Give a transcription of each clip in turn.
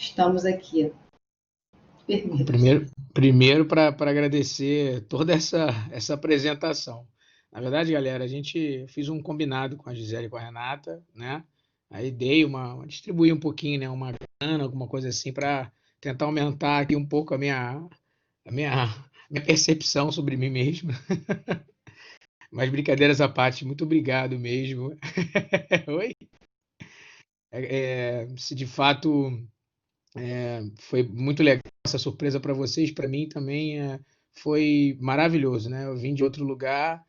estamos aqui. Primeiro para agradecer toda essa apresentação. Na verdade, galera, a gente fez um combinado com a Gisele e com a Renata, né? Aí distribuí um pouquinho, né? Uma grana, alguma coisa assim, para tentar aumentar aqui um pouco a minha percepção sobre mim mesmo. Mas brincadeiras à parte, muito obrigado mesmo. Oi? Se de fato foi muito legal essa surpresa para vocês, para mim também foi maravilhoso, né? Eu vim de outro lugar,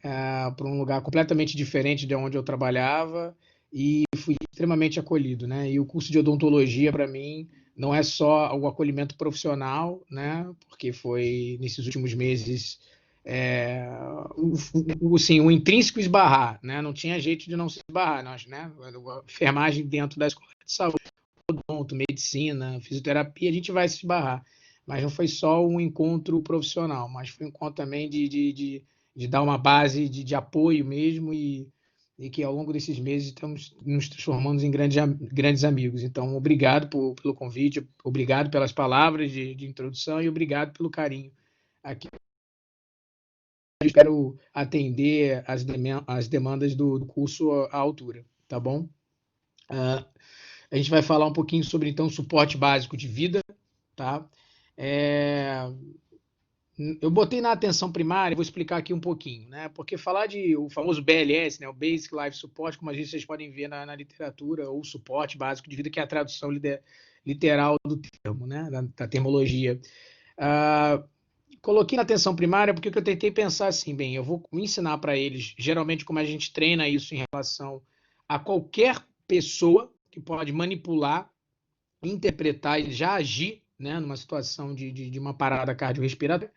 para um lugar completamente diferente de onde eu trabalhava e fui extremamente acolhido, né? E o curso de odontologia para mim não é só o acolhimento profissional, né? Porque foi nesses últimos meses é, assim, o intrínseco esbarrar, né? Não tinha jeito de não se esbarrar, nós, né? A enfermagem dentro da escola de saúde, odonto, medicina, fisioterapia, a gente vai se esbarrar. Mas não foi só um encontro profissional, mas foi um encontro também de dar uma base de apoio mesmo e que ao longo desses meses estamos nos transformando em grandes amigos. Então, obrigado pelo convite, obrigado pelas palavras de introdução e obrigado pelo carinho aqui. Eu espero atender as demandas do curso à altura, tá bom? A gente vai falar um pouquinho sobre, então, suporte básico de vida, tá? Eu botei na atenção primária, vou explicar aqui um pouquinho, né? Porque falar de o famoso BLS, né? O Basic Life Support, como vocês podem ver na literatura, ou suporte básico de vida, que é a tradução literal do termo, né? Da termologia. Coloquei na atenção primária porque eu tentei pensar assim, bem, eu vou ensinar para eles, geralmente, como a gente treina isso em relação a qualquer pessoa que pode manipular, interpretar e já agir, né, numa situação de uma parada cardiorrespiratória.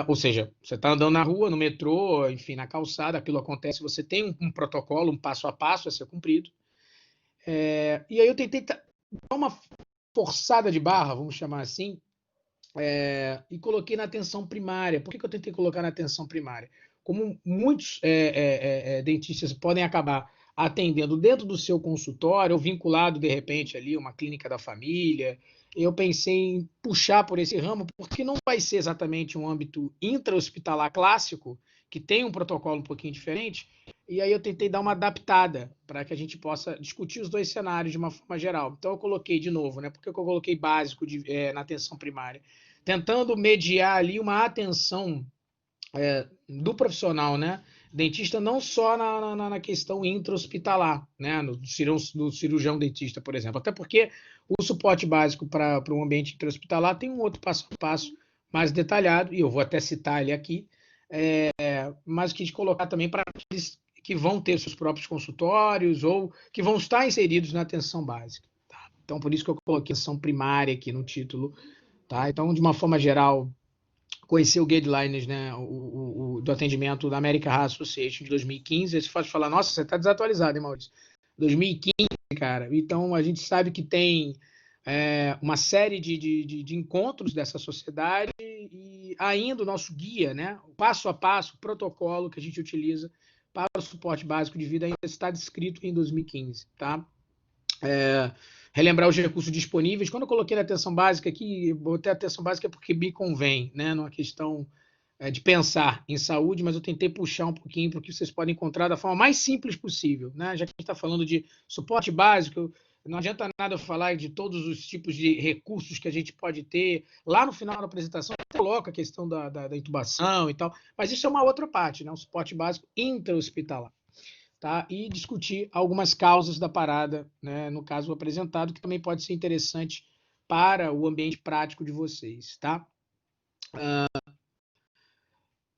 Ou seja, você está andando na rua, no metrô, enfim, na calçada, aquilo acontece, você tem um protocolo, um passo a passo a ser cumprido. E aí eu tentei dar uma forçada de barra, vamos chamar assim, e coloquei na atenção primária. Por que eu tentei colocar na atenção primária? Como muitos dentistas podem acabar atendendo dentro do seu consultório, ou vinculado, de repente, ali, uma clínica da família, eu pensei em puxar por esse ramo, porque não vai ser exatamente um âmbito intra-hospitalar clássico, que tem um protocolo um pouquinho diferente, e aí eu tentei dar uma adaptada para que a gente possa discutir os dois cenários de uma forma geral. Então eu coloquei de novo, né? Por que eu coloquei básico na atenção primária? Tentando mediar ali uma atenção do profissional, né? Dentista não só na questão intra-hospitalar, né? Do cirurgião dentista, por exemplo. Até porque o suporte básico para um ambiente intra-hospitalar tem um outro passo a passo mais detalhado, e eu vou até citar ele aqui, mas quis colocar também para aqueles que vão ter seus próprios consultórios ou que vão estar inseridos na atenção básica. Tá? Então, por isso que eu coloquei atenção primária aqui no título. Tá? Então, de uma forma geral, conhecer o guidelines, né, do atendimento da American Heart Association de 2015, você pode falar, nossa, você está desatualizado, hein, Maurício? 2015, cara. Então, a gente sabe que tem uma série de encontros dessa sociedade e ainda o nosso guia, né, o passo a passo, o protocolo que a gente utiliza para o suporte básico de vida ainda está descrito em 2015, tá? Relembrar os recursos disponíveis. Quando eu coloquei na atenção básica aqui, botei a atenção básica porque me convém, né? Numa questão de pensar em saúde, mas eu tentei puxar um pouquinho para o que vocês podem encontrar da forma mais simples possível, né? Já que a gente está falando de suporte básico, não adianta nada eu falar de todos os tipos de recursos que a gente pode ter. Lá no final da apresentação, eu coloco a questão da intubação e tal, mas isso é uma outra parte, né? O suporte básico intra-hospitalar. Tá? E discutir algumas causas da parada, né, no caso apresentado, que também pode ser interessante para o ambiente prático de vocês. Tá?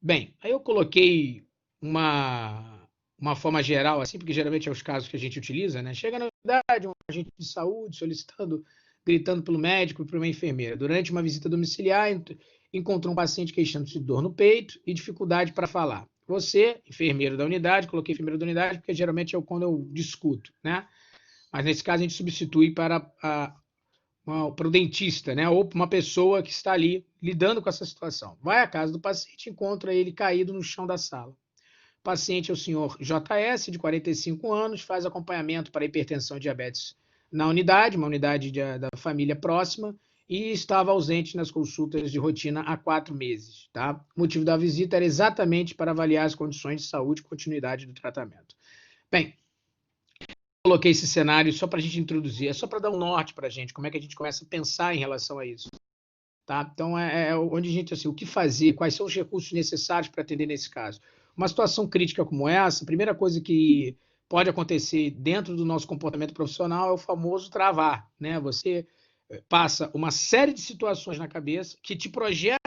Bem, aí eu coloquei uma forma geral, assim, porque geralmente é os casos que a gente utiliza, né? Chega na unidade, um agente de saúde solicitando, gritando pelo médico e para uma enfermeira. Durante uma visita domiciliar, encontrou um paciente queixando-se de dor no peito e dificuldade para falar. Você, enfermeiro da unidade, coloquei enfermeiro da unidade porque geralmente é quando eu discuto, né? Mas nesse caso a gente substitui para o dentista, né? Ou para uma pessoa que está ali lidando com essa situação. Vai à casa do paciente e encontra ele caído no chão da sala. O paciente é o senhor JS, de 45 anos, faz acompanhamento para hipertensão e diabetes na unidade, uma unidade da família próxima, e estava ausente nas consultas de rotina há 4 meses. Tá? O motivo da visita era exatamente para avaliar as condições de saúde e continuidade do tratamento. Bem, coloquei esse cenário só para a gente introduzir, é só para dar um norte para a gente, como é que a gente começa a pensar em relação a isso. Tá? Então, é onde a gente, assim, o que fazer, quais são os recursos necessários para atender nesse caso. Uma situação crítica como essa, a primeira coisa que pode acontecer dentro do nosso comportamento profissional é o famoso travar, né? Você passa uma série de situações na cabeça que te projetam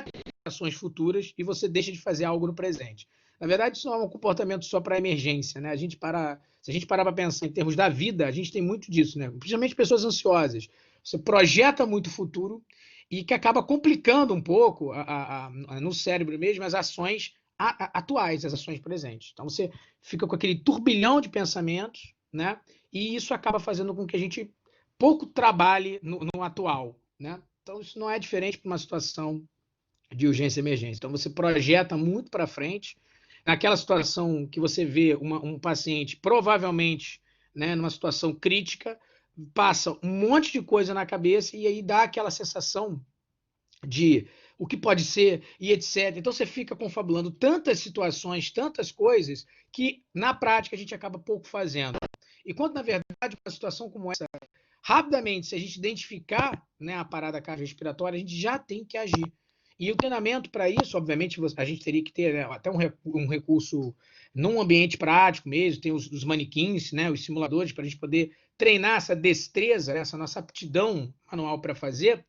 ações futuras e você deixa de fazer algo no presente. Na verdade, isso não é um comportamento só para emergência, né? Se a gente parar para pensar em termos da vida, a gente tem muito disso, né? Principalmente pessoas ansiosas. Você projeta muito o futuro e que acaba complicando um pouco no cérebro mesmo as ações atuais, as ações presentes. Então você fica com aquele turbilhão de pensamentos, né? E isso acaba fazendo com que a gente pouco trabalhe no atual, né? Então isso não é diferente para uma situação de urgência e emergência. Então você projeta muito para frente. Naquela situação que você vê um paciente provavelmente, né, numa situação crítica, passa um monte de coisa na cabeça e aí dá aquela sensação de o que pode ser e etc. Então você fica confabulando tantas situações, tantas coisas, que na prática a gente acaba pouco fazendo. Enquanto, na verdade, uma situação como essa, rapidamente, se a gente identificar, né, a parada cardiorrespiratória, a gente já tem que agir. E o treinamento para isso, obviamente, a gente teria que ter, né, até um recurso num ambiente prático mesmo, tem os manequins, né, os simuladores, para a gente poder treinar essa destreza, essa nossa aptidão manual para fazer,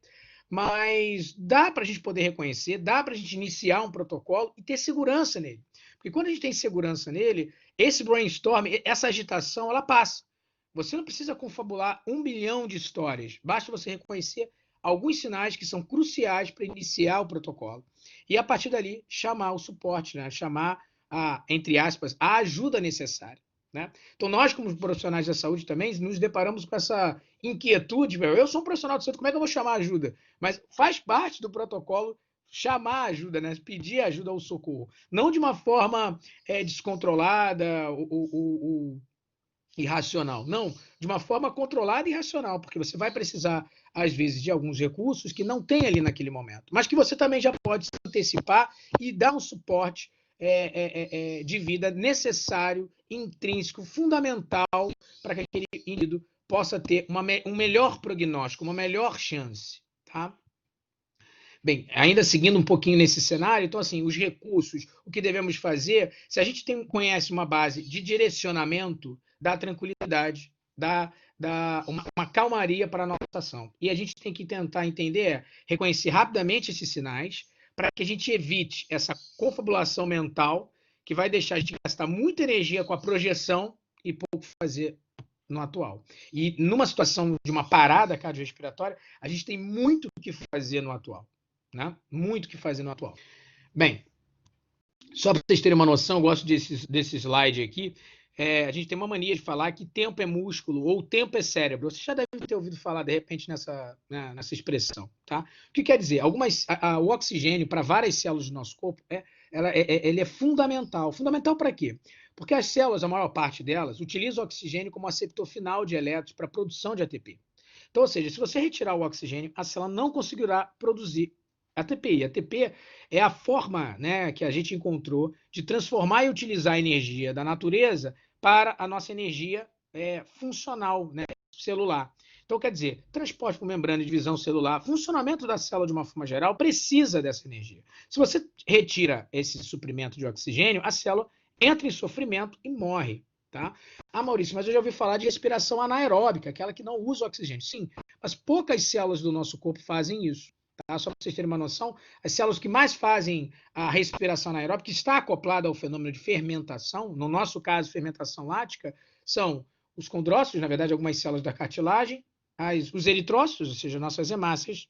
mas dá para a gente poder reconhecer, dá para a gente iniciar um protocolo e ter segurança nele. Porque quando a gente tem segurança nele, esse brainstorm, essa agitação, ela passa. Você não precisa confabular 1 bilhão de histórias, basta você reconhecer alguns sinais que são cruciais para iniciar o protocolo. E a partir dali, chamar o suporte, né? Chamar, entre aspas, a ajuda necessária. Né? Então, nós, como profissionais da saúde, também nos deparamos com essa inquietude. Eu sou um profissional de saúde, como é que eu vou chamar ajuda? Mas faz parte do protocolo chamar ajuda, né? Pedir ajuda ao socorro. Não de uma forma descontrolada ou irracional. Não, de uma forma controlada e racional, porque você vai precisar, às vezes, de alguns recursos que não tem ali naquele momento, mas que você também já pode se antecipar e dar um suporte de vida necessário, intrínseco, fundamental para que aquele indivíduo possa ter um melhor prognóstico, uma melhor chance. Tá? Bem, ainda seguindo um pouquinho nesse cenário, então, assim, os recursos, o que devemos fazer, se a gente conhece uma base de direcionamento, dá tranquilidade, dá uma calmaria para a nossa ação. E a gente tem que tentar entender, reconhecer rapidamente esses sinais, para que a gente evite essa confabulação mental, que vai deixar a gente gastar muita energia com a projeção e pouco fazer no atual. E numa situação de uma parada cardiorrespiratória, a gente tem muito o que fazer no atual. Né? Muito o que fazer no atual. Bem, só para vocês terem uma noção, eu gosto desse slide aqui. A gente tem uma mania de falar que tempo é músculo ou tempo é cérebro. Você já deve ter ouvido falar, de repente, nessa expressão. Tá? O que quer dizer? O oxigênio para várias células do nosso corpo ele é fundamental. Fundamental para quê? Porque as células, a maior parte delas, utilizam o oxigênio como aceptor final de elétrons para a produção de ATP. Então, ou seja, se você retirar o oxigênio, a célula não conseguirá produzir ATP. E ATP é a forma, né, que a gente encontrou de transformar e utilizar a energia da natureza para a nossa energia funcional, né, celular. Então, quer dizer, transporte por membrana, divisão celular, funcionamento da célula de uma forma geral precisa dessa energia. Se você retira esse suprimento de oxigênio, a célula entra em sofrimento e morre. Tá? Maurício, mas eu já ouvi falar de respiração anaeróbica, aquela que não usa oxigênio. Sim, mas poucas células do nosso corpo fazem isso. Tá? Só para vocês terem uma noção, as células que mais fazem a respiração anaeróbica, que está acoplada ao fenômeno de fermentação, no nosso caso, fermentação lática, são os condrócitos, na verdade, algumas células da cartilagem, os eritrócitos, ou seja, nossas hemácias,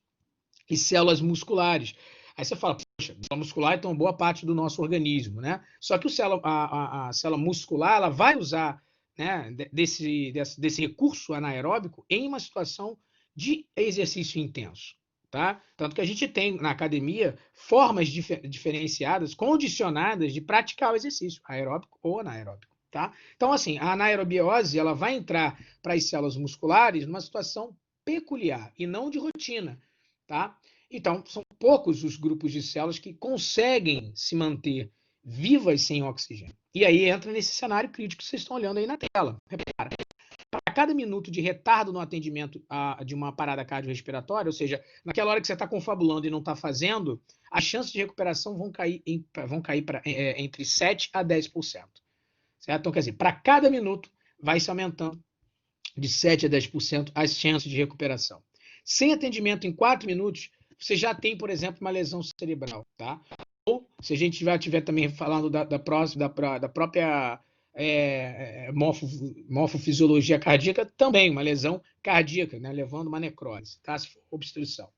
e células musculares. Aí você fala, poxa, célula muscular é tão boa parte do nosso organismo, né? Só que a célula muscular, ela vai usar, né, desse recurso anaeróbico em uma situação de exercício intenso. Tá? Tanto que a gente tem na academia formas diferenciadas, condicionadas de praticar o exercício, aeróbico ou anaeróbico. tá? Então, assim, a anaerobiose ela vai entrar para as células musculares numa situação peculiar e não de rotina, tá? Então, são poucos os grupos de células que conseguem se manter vivas sem oxigênio. E aí entra nesse cenário crítico que vocês estão olhando aí na tela. Repara, a cada minuto de retardo no atendimento de uma parada cardiorrespiratória, ou seja, naquela hora que você está confabulando e não está fazendo, as chances de recuperação vão cair, entre 7 a 10%. Certo? Então, quer dizer, para cada minuto vai se aumentando de 7 a 10% as chances de recuperação. Sem atendimento em 4 minutos, você já tem, por exemplo, uma lesão cerebral. Tá? Ou, se a gente estiver também falando da própria morfofisiologia cardíaca, também uma lesão cardíaca, né, levando uma necrose, tá? Se for obstrução.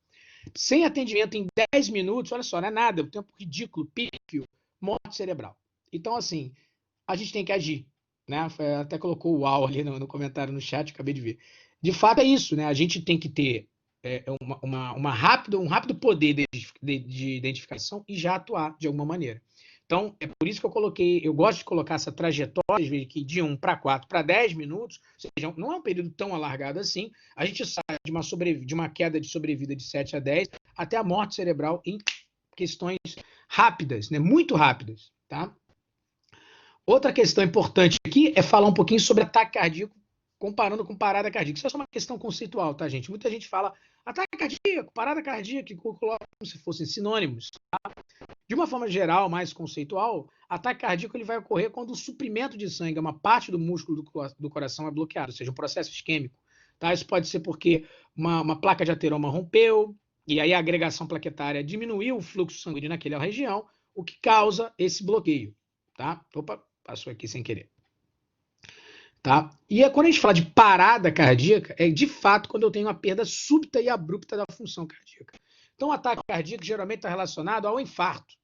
Sem atendimento em 10 minutos, olha só, não é nada, é um tempo ridículo, pífio, morte cerebral. Então, assim, a gente tem que agir. Né? Até colocou o uau ali no comentário no chat, acabei de ver. De fato é isso, né? A gente tem que ter um rápido poder de identificação e já atuar de alguma maneira. Então, é por isso que eu gosto de colocar essa trajetória de 1 para 4 para 10 minutos, ou seja, não é um período tão alargado assim, a gente sai de uma queda de sobrevida de 7 a 10 até a morte cerebral em questões rápidas, né? Muito rápidas, tá? Outra questão importante aqui é falar um pouquinho sobre ataque cardíaco, comparando com parada cardíaca. Isso é só uma questão conceitual, tá, gente? Muita gente fala ataque cardíaco, parada cardíaca, e coloca como se fossem sinônimos. Tá? De uma forma geral, mais conceitual, ataque cardíaco ele vai ocorrer quando o suprimento de sangue a uma parte do músculo do coração é bloqueado, ou seja, um processo isquêmico. Tá? Isso pode ser porque uma placa de ateroma rompeu, e aí a agregação plaquetária diminuiu o fluxo sanguíneo naquela região, o que causa esse bloqueio. Tá? Opa, passou aqui sem querer. Tá? E quando a gente fala de parada cardíaca, é de fato quando eu tenho uma perda súbita e abrupta da função cardíaca. Então, o ataque cardíaco geralmente está relacionado ao infarto.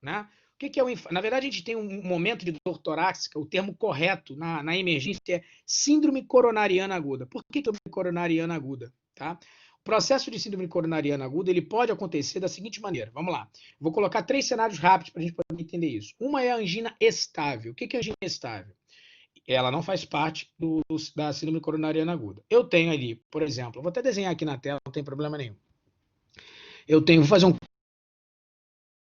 Né? O que é o infarto? Na verdade, a gente tem um momento de dor torácica, o termo correto na emergência é síndrome coronariana aguda. Por que síndrome coronariana aguda? Tá? O processo de síndrome coronariana aguda ele pode acontecer da seguinte maneira. Vamos lá. Vou colocar 3 cenários rápidos para a gente poder entender isso. Uma é a angina estável. O que é angina estável? Ela não faz parte da síndrome coronariana aguda. Eu tenho ali, por exemplo, vou até desenhar aqui na tela, não tem problema nenhum. Vou fazer um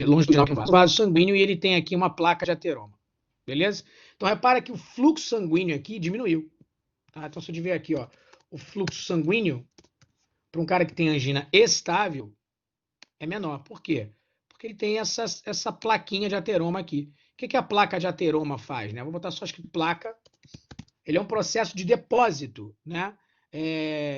longitudinal que vaso sanguíneo e ele tem aqui uma placa de ateroma. Beleza? Então, repara que o fluxo sanguíneo aqui diminuiu. Tá? Então, se eu tiver aqui, ó, o fluxo sanguíneo para um cara que tem angina estável é menor. Por quê? Porque ele tem essa plaquinha de ateroma aqui. O que a placa de ateroma faz? Né? Vou botar só escrito placa. Ele é um processo de depósito, né?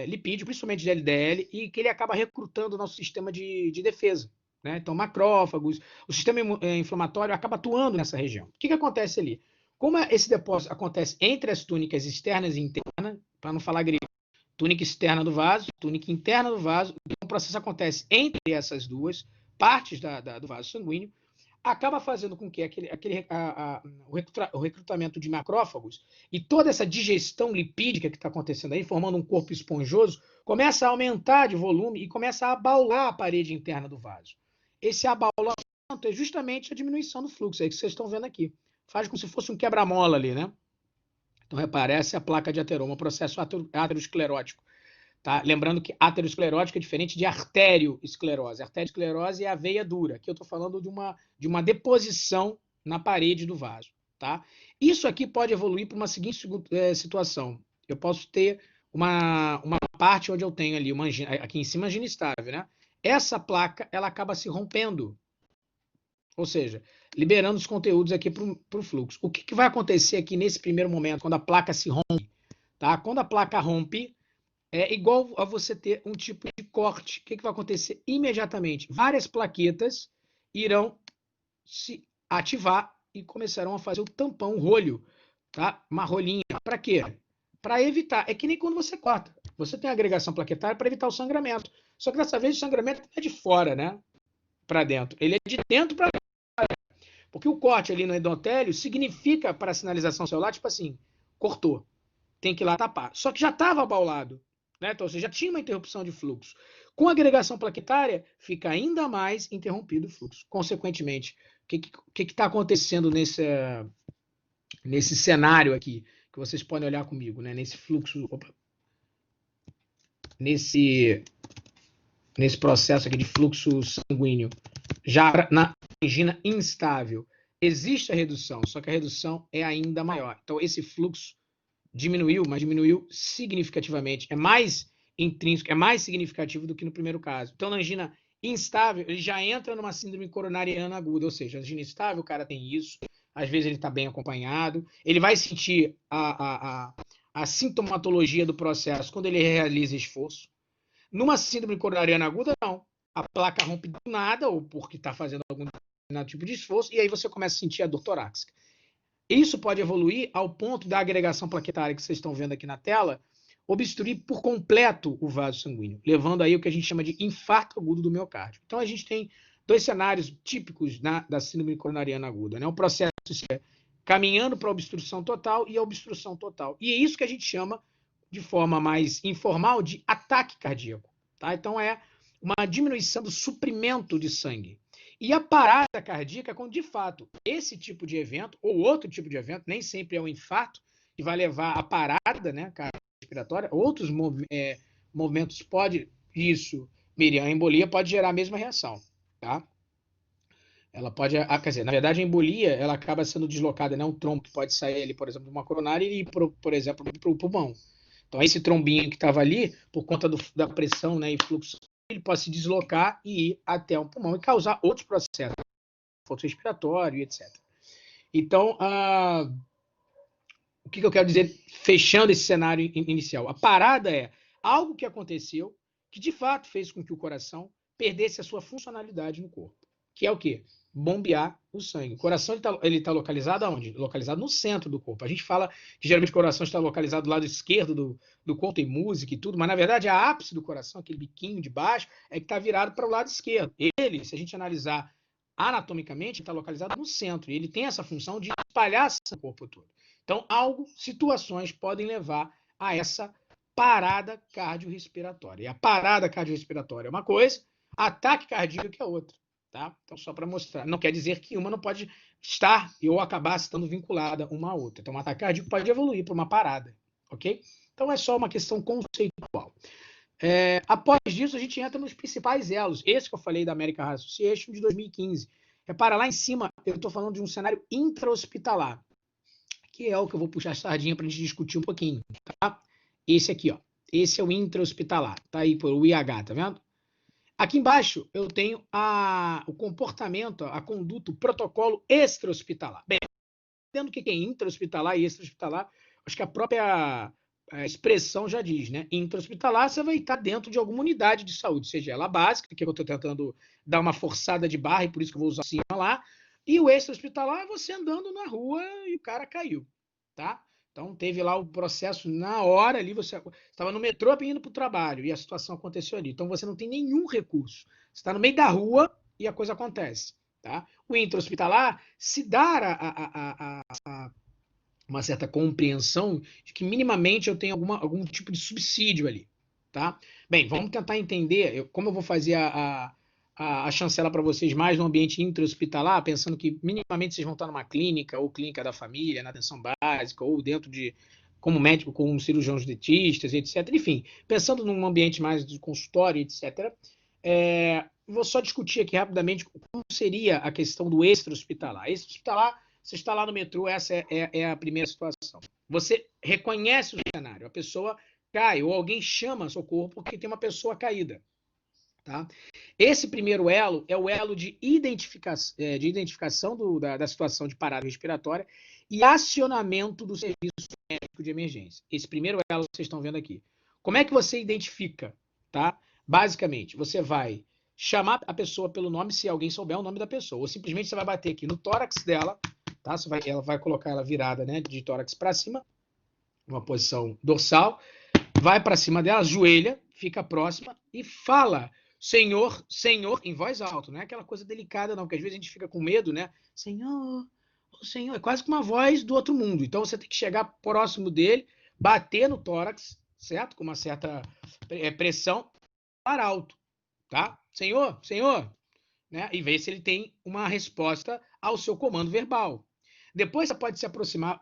Lipídio, principalmente de LDL, e que ele acaba recrutando o nosso sistema de defesa. Né? Então, macrófagos, o sistema inflamatório acaba atuando nessa região. O que acontece ali? Como esse depósito acontece entre as túnicas externas e internas, para não falar grego, túnica externa do vaso, túnica interna do vaso, o processo acontece entre essas duas partes do vaso sanguíneo, acaba fazendo com que o recrutamento de macrófagos e toda essa digestão lipídica que está acontecendo aí, formando um corpo esponjoso, começa a aumentar de volume e começa a abaular a parede interna do vaso. Esse abaulamento é justamente a diminuição do fluxo, é que vocês estão vendo aqui. Faz como se fosse um quebra-mola ali, né? Então, repare, essa é a placa de ateroma, um processo aterosclerótico. Tá? Lembrando que aterosclerótica é diferente de arteriosclerose. Arteriosclerose é a veia dura. Aqui eu estou falando de uma deposição na parede do vaso. Tá? Isso aqui pode evoluir para uma seguinte situação. Eu posso ter uma parte onde eu tenho ali uma angina, aqui em cima angina estável. Né? Essa placa ela acaba se rompendo. Ou seja, liberando os conteúdos aqui para o fluxo. O que vai acontecer aqui nesse primeiro momento, quando a placa se rompe? Tá? Quando a placa rompe, é igual a você ter um tipo de corte. O que vai acontecer imediatamente? Várias plaquetas irão se ativar e começarão a fazer o tampão, o rolho, tá? Uma rolinha. Para quê? Para evitar. É que nem quando você corta. Você tem agregação plaquetária para evitar o sangramento. Só que dessa vez o sangramento é de fora, né? Para dentro. Ele é de dentro para fora. Porque o corte ali no endotélio significa para a sinalização celular, tipo assim, cortou. Tem que ir lá tapar. Só que já estava abaulado. Né? Então, você já tinha uma interrupção de fluxo. Com a agregação plaquetária, fica ainda mais interrompido o fluxo. Consequentemente, o que está acontecendo nesse cenário aqui, que vocês podem olhar comigo, né? Nesse fluxo, nesse processo aqui de fluxo sanguíneo, já na angina instável, existe a redução, só que a redução é ainda maior. Então, esse fluxo diminuiu, mas diminuiu significativamente. É mais intrínseco, é mais significativo do que no primeiro caso. Então, na angina instável, ele já entra numa síndrome coronariana aguda, ou seja, a angina instável, o cara tem isso, às vezes ele está bem acompanhado, ele vai sentir a sintomatologia do processo quando ele realiza esforço. Numa síndrome coronariana aguda, não. A placa rompe do nada, ou porque está fazendo algum tipo de esforço, e aí você começa a sentir a dor torácica. Isso pode evoluir ao ponto da agregação plaquetária que vocês estão vendo aqui na tela, obstruir por completo o vaso sanguíneo, levando aí o que a gente chama de infarto agudo do miocárdio. Então, a gente tem dois cenários típicos da síndrome coronariana aguda, né? O processo caminhando para a obstrução total e a obstrução total. E é isso que a gente chama, de forma mais informal, de ataque cardíaco. Tá? Então, é uma diminuição do suprimento de sangue. E a parada cardíaca, quando de fato esse tipo de evento, ou outro tipo de evento, nem sempre é um infarto, que vai levar à parada, né, respiratória, outros movimentos pode, isso, Miriam, a embolia pode gerar a mesma reação, tá? Ela pode, quer dizer, na verdade a embolia, ela acaba sendo deslocada, né, um trombo que pode sair ali, por exemplo, de uma coronária e ir, por exemplo, para o pulmão. Então, esse trombinho que estava ali, por conta da pressão, né, e fluxo, ele pode se deslocar e ir até o pulmão e causar outros processos, fluxo respiratório, etc. Então, o que eu quero dizer, fechando esse cenário inicial? A parada é algo que aconteceu que, de fato, fez com que o coração perdesse a sua funcionalidade no corpo. Que é o quê? Bombear o sangue. O coração ele tá localizado aonde? Localizado no centro do corpo. A gente fala que geralmente o coração está localizado do lado esquerdo do corpo, tem música e tudo, mas na verdade a ápice do coração, aquele biquinho de baixo, é que está virado para o lado esquerdo. Ele, se a gente analisar anatomicamente, está localizado no centro. E ele tem essa função de espalhar o corpo todo. Então, situações podem levar a essa parada cardiorrespiratória. E a parada cardiorrespiratória é uma coisa, ataque cardíaco é outra. Tá? Então, só para mostrar. Não quer dizer que uma não pode estar ou acabar estando vinculada uma à outra. Então, um ataque cardíaco pode evoluir para uma parada. Ok? Então, é só uma questão conceitual. Após isso, a gente entra nos principais elos. Esse que eu falei da American Heart Association de 2015. Repara, lá em cima, eu estou falando de um cenário intra-hospitalar, que é o que eu vou puxar a sardinha para a gente discutir um pouquinho. Tá? Esse aqui, ó. Esse é o intra-hospitalar. Tá aí por o IH, tá vendo? Aqui embaixo eu tenho o comportamento, a conduta, o protocolo extra-hospitalar. Bem, entendendo o que é intra-hospitalar e extra-hospitalar, acho que a própria expressão já diz, né? Intra-hospitalar, você vai estar dentro de alguma unidade de saúde, seja ela básica, que eu estou tentando dar uma forçada de barra, e por isso que eu vou usar cima lá, e o extra-hospitalar é você andando na rua e o cara caiu, tá? Então, teve lá o processo na hora ali, você estava no metrô indo para o trabalho e a situação aconteceu ali. Então, você não tem nenhum recurso. Você está no meio da rua e a coisa acontece. Tá? O intra-hospitalar se dá uma certa compreensão de que minimamente eu tenho algum tipo de subsídio ali. Tá? Bem, vamos tentar entender como eu vou fazer a chancela para vocês mais no ambiente intra-hospitalar, pensando que minimamente vocês vão estar numa clínica, ou clínica da família, na atenção básica, ou dentro de, como médico, como cirurgiões dentistas, etc. Enfim, pensando num ambiente mais de consultório, etc. Vou só discutir aqui rapidamente como seria a questão do extra-hospitalar. Extra-hospitalar, você está lá no metrô, essa é a primeira situação. Você reconhece o cenário, a pessoa cai, ou alguém chama socorro porque tem uma pessoa caída. Tá? Esse primeiro elo é o elo de identificação da situação de parada respiratória e acionamento do serviço médico de emergência. Esse primeiro elo que vocês estão vendo aqui. Como é que você identifica? Tá? Basicamente, você vai chamar a pessoa pelo nome, se alguém souber o nome da pessoa, ou simplesmente você vai bater aqui no tórax dela, tá? Ela vai colocar ela virada, né, de tórax para cima, uma posição dorsal, vai para cima dela, ajoelha, fica próxima e fala: Senhor, Senhor, em voz alta. Não é aquela coisa delicada, não, porque às vezes a gente fica com medo, né? Senhor, Senhor, é quase que uma voz do outro mundo. Então você tem que chegar próximo dele, bater no tórax, certo? Com uma certa pressão, falar alto, tá? Senhor, Senhor, né? E ver se ele tem uma resposta ao seu comando verbal. Depois você pode se aproximar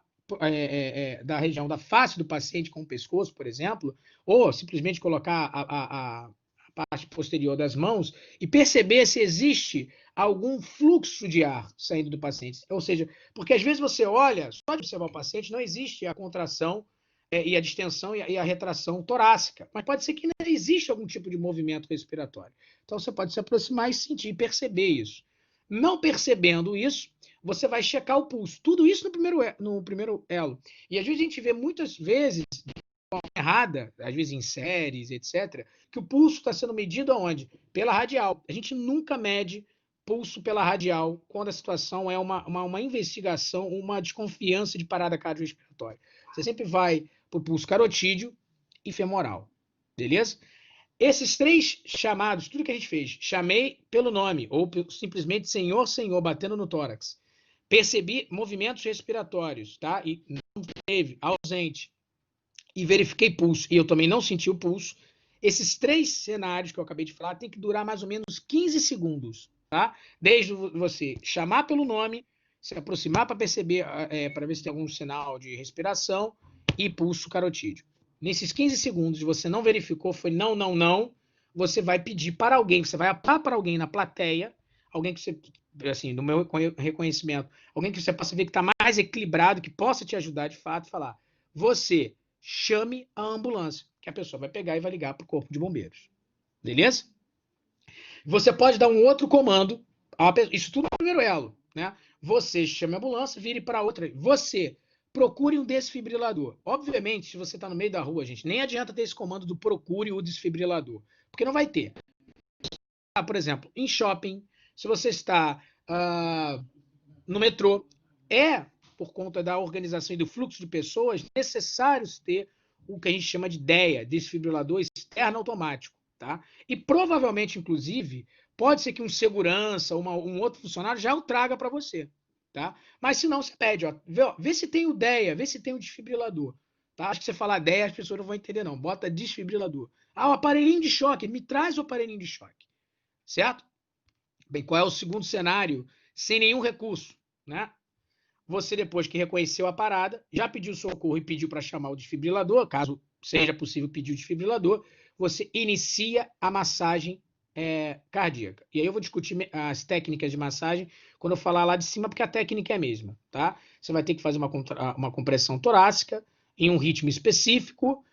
da região da face do paciente com o pescoço, por exemplo, ou simplesmente colocar a parte posterior das mãos e perceber se existe algum fluxo de ar saindo do paciente. Ou seja, porque às vezes você olha, só de observar o paciente, não existe a contração e a distensão e a retração torácica, mas pode ser que não existe algum tipo de movimento respiratório. Então você pode se aproximar e sentir e perceber isso. Não percebendo isso, você vai checar o pulso. Tudo isso no primeiro elo. E às vezes a gente vê muitas vezes, de forma errada, às vezes em séries, etc., que o pulso está sendo medido aonde? Pela radial. A gente nunca mede pulso pela radial quando a situação é uma investigação, uma desconfiança de parada cardiorrespiratória. Você sempre vai para o pulso carotídeo e femoral. Beleza? Esses três chamados, tudo que a gente fez, chamei pelo nome, ou simplesmente senhor, senhor, batendo no tórax. Percebi movimentos respiratórios, tá? E não teve, ausente. E verifiquei pulso, e eu também não senti o pulso. Esses três cenários que eu acabei de falar tem que durar mais ou menos 15 segundos, tá? Desde você chamar pelo nome, se aproximar para perceber, para ver se tem algum sinal de respiração e pulso carotídeo. Nesses 15 segundos, você não verificou, foi não, não, não, você vai pedir para alguém, você vai apontar para alguém na plateia, alguém que você, assim, no meu reconhecimento, alguém que você possa ver que está mais equilibrado, que possa te ajudar de fato, falar, você chame a ambulância, que a pessoa vai pegar e vai ligar para o corpo de bombeiros. Beleza? Você pode dar um outro comando, isso tudo no primeiro elo, né? Você chame a ambulância, vire para outra. Você procure um desfibrilador. Obviamente, se você está no meio da rua, gente, nem adianta ter esse comando do procure o desfibrilador, porque não vai ter. Por exemplo, em shopping, se você está no metrô, por conta da organização e do fluxo de pessoas, necessário ter o que a gente chama de DEA, desfibrilador externo automático. Tá? E provavelmente, inclusive, pode ser que um segurança, um outro funcionário já o traga para você. Tá? Mas se não, você pede, vê se tem o DEA, vê se tem o desfibrilador. Tá? Acho que você falar DEA, as pessoas não vão entender, não. Bota desfibrilador. O aparelhinho de choque, me traz o aparelhinho de choque. Certo? Bem, qual é o segundo cenário? Sem nenhum recurso, né? Você, depois que reconheceu a parada, já pediu socorro e pediu para chamar o desfibrilador, caso seja possível pedir o desfibrilador, você inicia a massagem cardíaca. E aí eu vou discutir as técnicas de massagem quando eu falar lá de cima, porque a técnica é a mesma, tá? Você vai ter que fazer uma compressão torácica em um ritmo específico,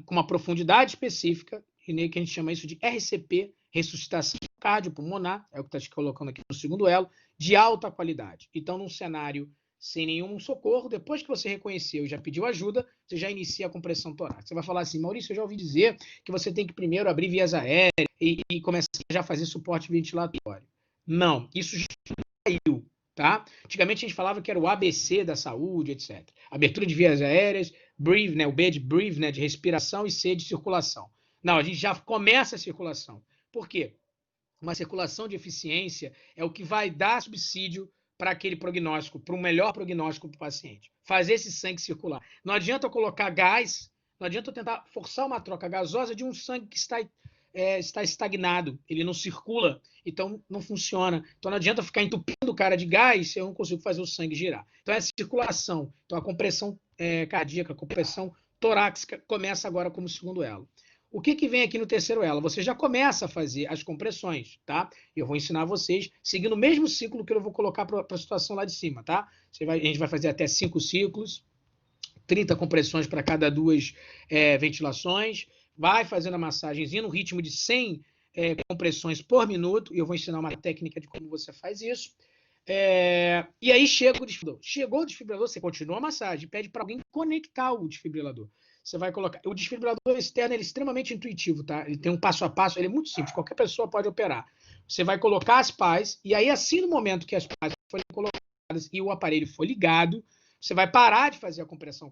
com uma profundidade específica, e que a gente chama isso de RCP, ressuscitação cardiopulmonar, é o que está te colocando aqui no segundo elo, de alta qualidade. Então, num cenário sem nenhum socorro, depois que você reconheceu e já pediu ajuda, você já inicia a compressão torácica. Você vai falar assim, Maurício, eu já ouvi dizer que você tem que primeiro abrir vias aéreas e começar a já fazer suporte ventilatório. Não, isso já saiu, tá? Antigamente a gente falava que era o ABC da saúde, etc. Abertura de vias aéreas, breathe, né? O B de breathe, né? De respiração, e C de circulação. Não, a gente já começa a circulação. Por quê? Uma circulação de eficiência é o que vai dar subsídio para aquele prognóstico, para um melhor prognóstico para o paciente. Fazer esse sangue circular. Não adianta eu colocar gás, não adianta eu tentar forçar uma troca gasosa de um sangue que está estagnado, ele não circula, então não funciona. Então não adianta ficar entupindo o cara de gás se eu não consigo fazer o sangue girar. Então é circulação. Então a compressão cardíaca, a compressão torácica começa agora como segundo elo. O que vem aqui no terceiro elo? Você já começa a fazer as compressões, tá? Eu vou ensinar vocês, seguindo o mesmo ciclo que eu vou colocar para a situação lá de cima, tá? A gente vai fazer até 5 ciclos, 30 compressões para cada 2 ventilações, vai fazendo a massagenzinha no ritmo de 100 compressões por minuto, e eu vou ensinar uma técnica de como você faz isso. E aí chega o desfibrilador. Chegou o desfibrilador, você continua a massagem, pede para alguém conectar o desfibrilador. Você vai colocar. O desfibrilador externo é extremamente intuitivo, tá? Ele tem um passo a passo, ele é muito simples, qualquer pessoa pode operar. Você vai colocar as pás, e aí, assim, no momento que as pás forem colocadas e o aparelho for ligado, você vai parar de fazer a compressão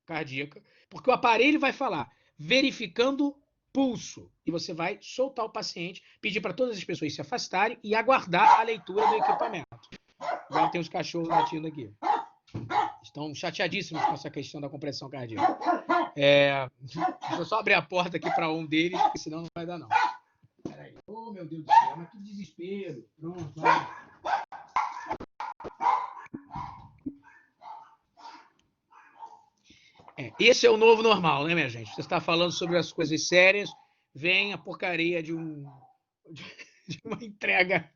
cardíaca, porque o aparelho vai falar, verificando pulso. E você vai soltar o paciente, pedir para todas as pessoas se afastarem e aguardar a leitura do equipamento. Agora tem os cachorros latindo aqui. Estão chateadíssimos com essa questão da compressão cardíaca. Deixa eu só abrir a porta aqui para um deles, porque senão não vai dar, não. Peraí. Oh, meu Deus do céu, mas que desespero. Pronto, vai. Esse é o novo normal, né, minha gente? Você está falando sobre as coisas sérias, vem a porcaria de uma entrega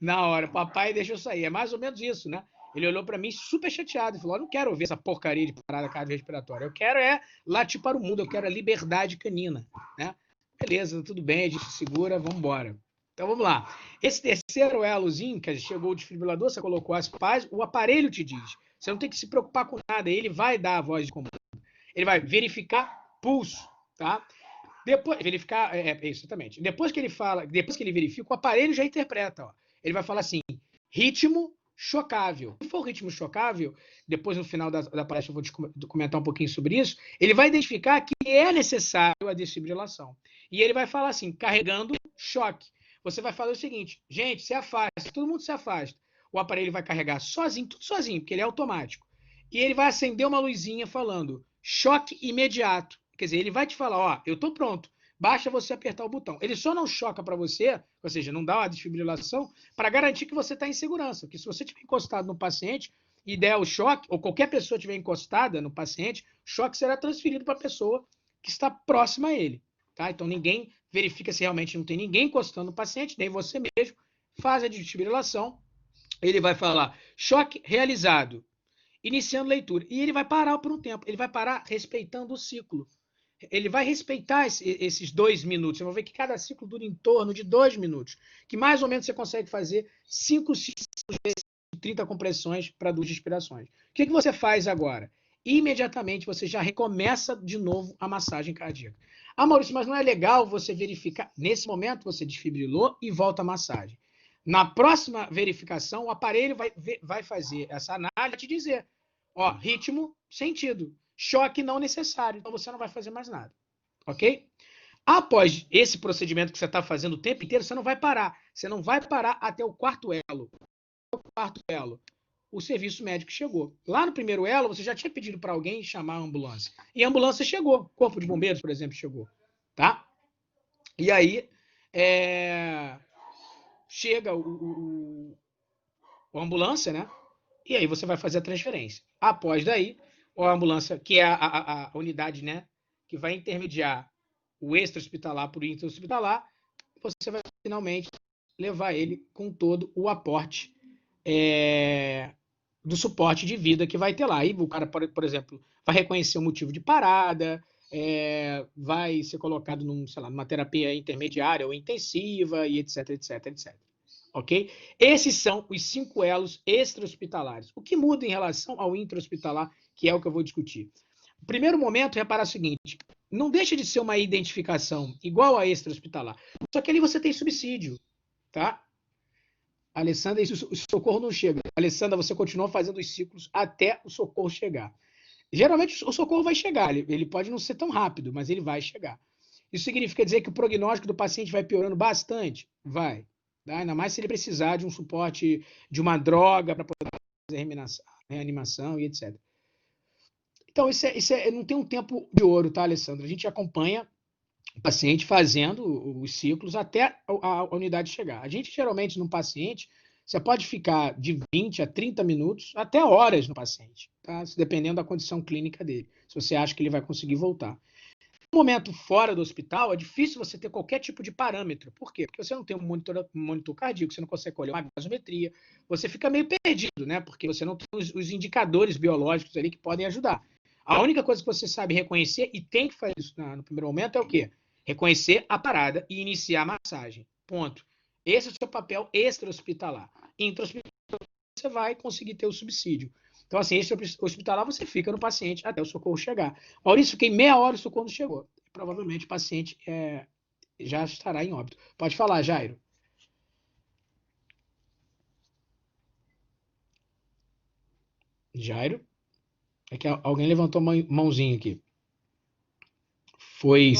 na hora. Papai deixa eu sair. É mais ou menos isso, né? Ele olhou para mim super chateado e falou: "Eu não quero ouvir essa porcaria de parada cardiorrespiratória. Eu quero latir para o mundo, eu quero a liberdade canina", né? Beleza, tudo bem, a gente segura, vamos embora. Então vamos lá. Esse terceiro elozinho, que chegou o desfibrilador, você colocou as pás, o aparelho te diz. Você não tem que se preocupar com nada, ele vai dar a voz de comando. Ele vai verificar pulso, tá? Depois, verificar, exatamente. Depois que ele fala, depois que ele verifica, o aparelho já interpreta, ó. Ele vai falar assim: ritmo chocável. Se for ritmo chocável, depois no final da palestra eu vou comentar um pouquinho sobre isso, ele vai identificar que é necessário a desfibrilação. E ele vai falar assim: carregando choque. Você vai falar o seguinte: gente, se afasta, todo mundo se afasta. O aparelho vai carregar sozinho, tudo sozinho, porque ele é automático. E ele vai acender uma luzinha falando choque imediato. Quer dizer, ele vai te falar: ó, eu tô pronto. Basta você apertar o botão. Ele só não choca para você, ou seja, não dá uma desfibrilação, para garantir que você está em segurança. Porque se você estiver encostado no paciente e der o choque, ou qualquer pessoa estiver encostada no paciente, o choque será transferido para a pessoa que está próxima a ele. Tá? Então ninguém verifica se realmente não tem ninguém encostando no paciente, nem você mesmo, faz a desfibrilação. Ele vai falar choque realizado, iniciando leitura. E ele vai parar por um tempo. Ele vai parar respeitando o ciclo. Ele vai respeitar esses 2 minutos. Você vai ver que cada ciclo dura em torno de 2 minutos. Que mais ou menos você consegue fazer 5 ciclos de 30 compressões para 2 respirações. O que você faz agora? Imediatamente você já recomeça de novo a massagem cardíaca. Ah, Maurício, mas não é legal você verificar. Nesse momento você desfibrilou e volta a massagem. Na próxima verificação, o aparelho vai fazer essa análise e te dizer: ó, ritmo, sentido. Choque não necessário. Então você não vai fazer mais nada. Ok? Após esse procedimento que você está fazendo o tempo inteiro, você não vai parar. Você não vai parar até o quarto elo. O quarto elo, o serviço médico chegou. Lá no primeiro elo, você já tinha pedido para alguém chamar a ambulância. E a ambulância chegou. O corpo de bombeiros, por exemplo, chegou. Tá? E aí, chega a ambulância, né? E aí você vai fazer a transferência. Após daí, a ambulância, que é a unidade, né, que vai intermediar o extra-hospitalar para o intra-hospitalar, você vai finalmente levar ele com todo o aporte do suporte de vida que vai ter lá. Aí o cara, por exemplo, vai reconhecer o motivo de parada, vai ser colocado numa terapia intermediária ou intensiva, e etc, etc, etc. Ok? Esses são os 5 elos extra-hospitalares. O que muda em relação ao intra-hospitalar, que é o que eu vou discutir? O primeiro momento, repara o seguinte: não deixa de ser uma identificação igual a extra-hospitalar, só que ali você tem subsídio, tá? Alessandra, o socorro não chega. Alessandra, você continua fazendo os ciclos até o socorro chegar. Geralmente o socorro vai chegar, ele pode não ser tão rápido, mas ele vai chegar. Isso significa dizer que o prognóstico do paciente vai piorando bastante? Vai. Tá? Ainda mais se ele precisar de um suporte, de uma droga para poder fazer reanimação e etc. Então, não tem um tempo de ouro, tá, Alessandra? A gente acompanha o paciente fazendo os ciclos até a unidade chegar. A gente, geralmente, no paciente, você pode ficar de 20 a 30 minutos, até horas no paciente, tá? Dependendo da condição clínica dele, se você acha que ele vai conseguir voltar. No momento fora do hospital, é difícil você ter qualquer tipo de parâmetro. Por quê? Porque você não tem um monitor cardíaco, você não consegue olhar uma gasometria, você fica meio perdido, né? Porque você não tem os indicadores biológicos ali que podem ajudar. A única coisa que você sabe reconhecer, e tem que fazer isso no primeiro momento, é o quê? Reconhecer a parada e iniciar a massagem. Ponto. Esse é o seu papel extra-hospitalar. Intra-hospitalar, você vai conseguir ter o subsídio. Então, assim, extra-hospitalar, você fica no paciente até o socorro chegar. Maurício, fiquei meia hora e o socorro chegou. Provavelmente o paciente já estará em óbito. Pode falar, Jairo. Jairo? É que alguém levantou a mãozinha aqui. Foi,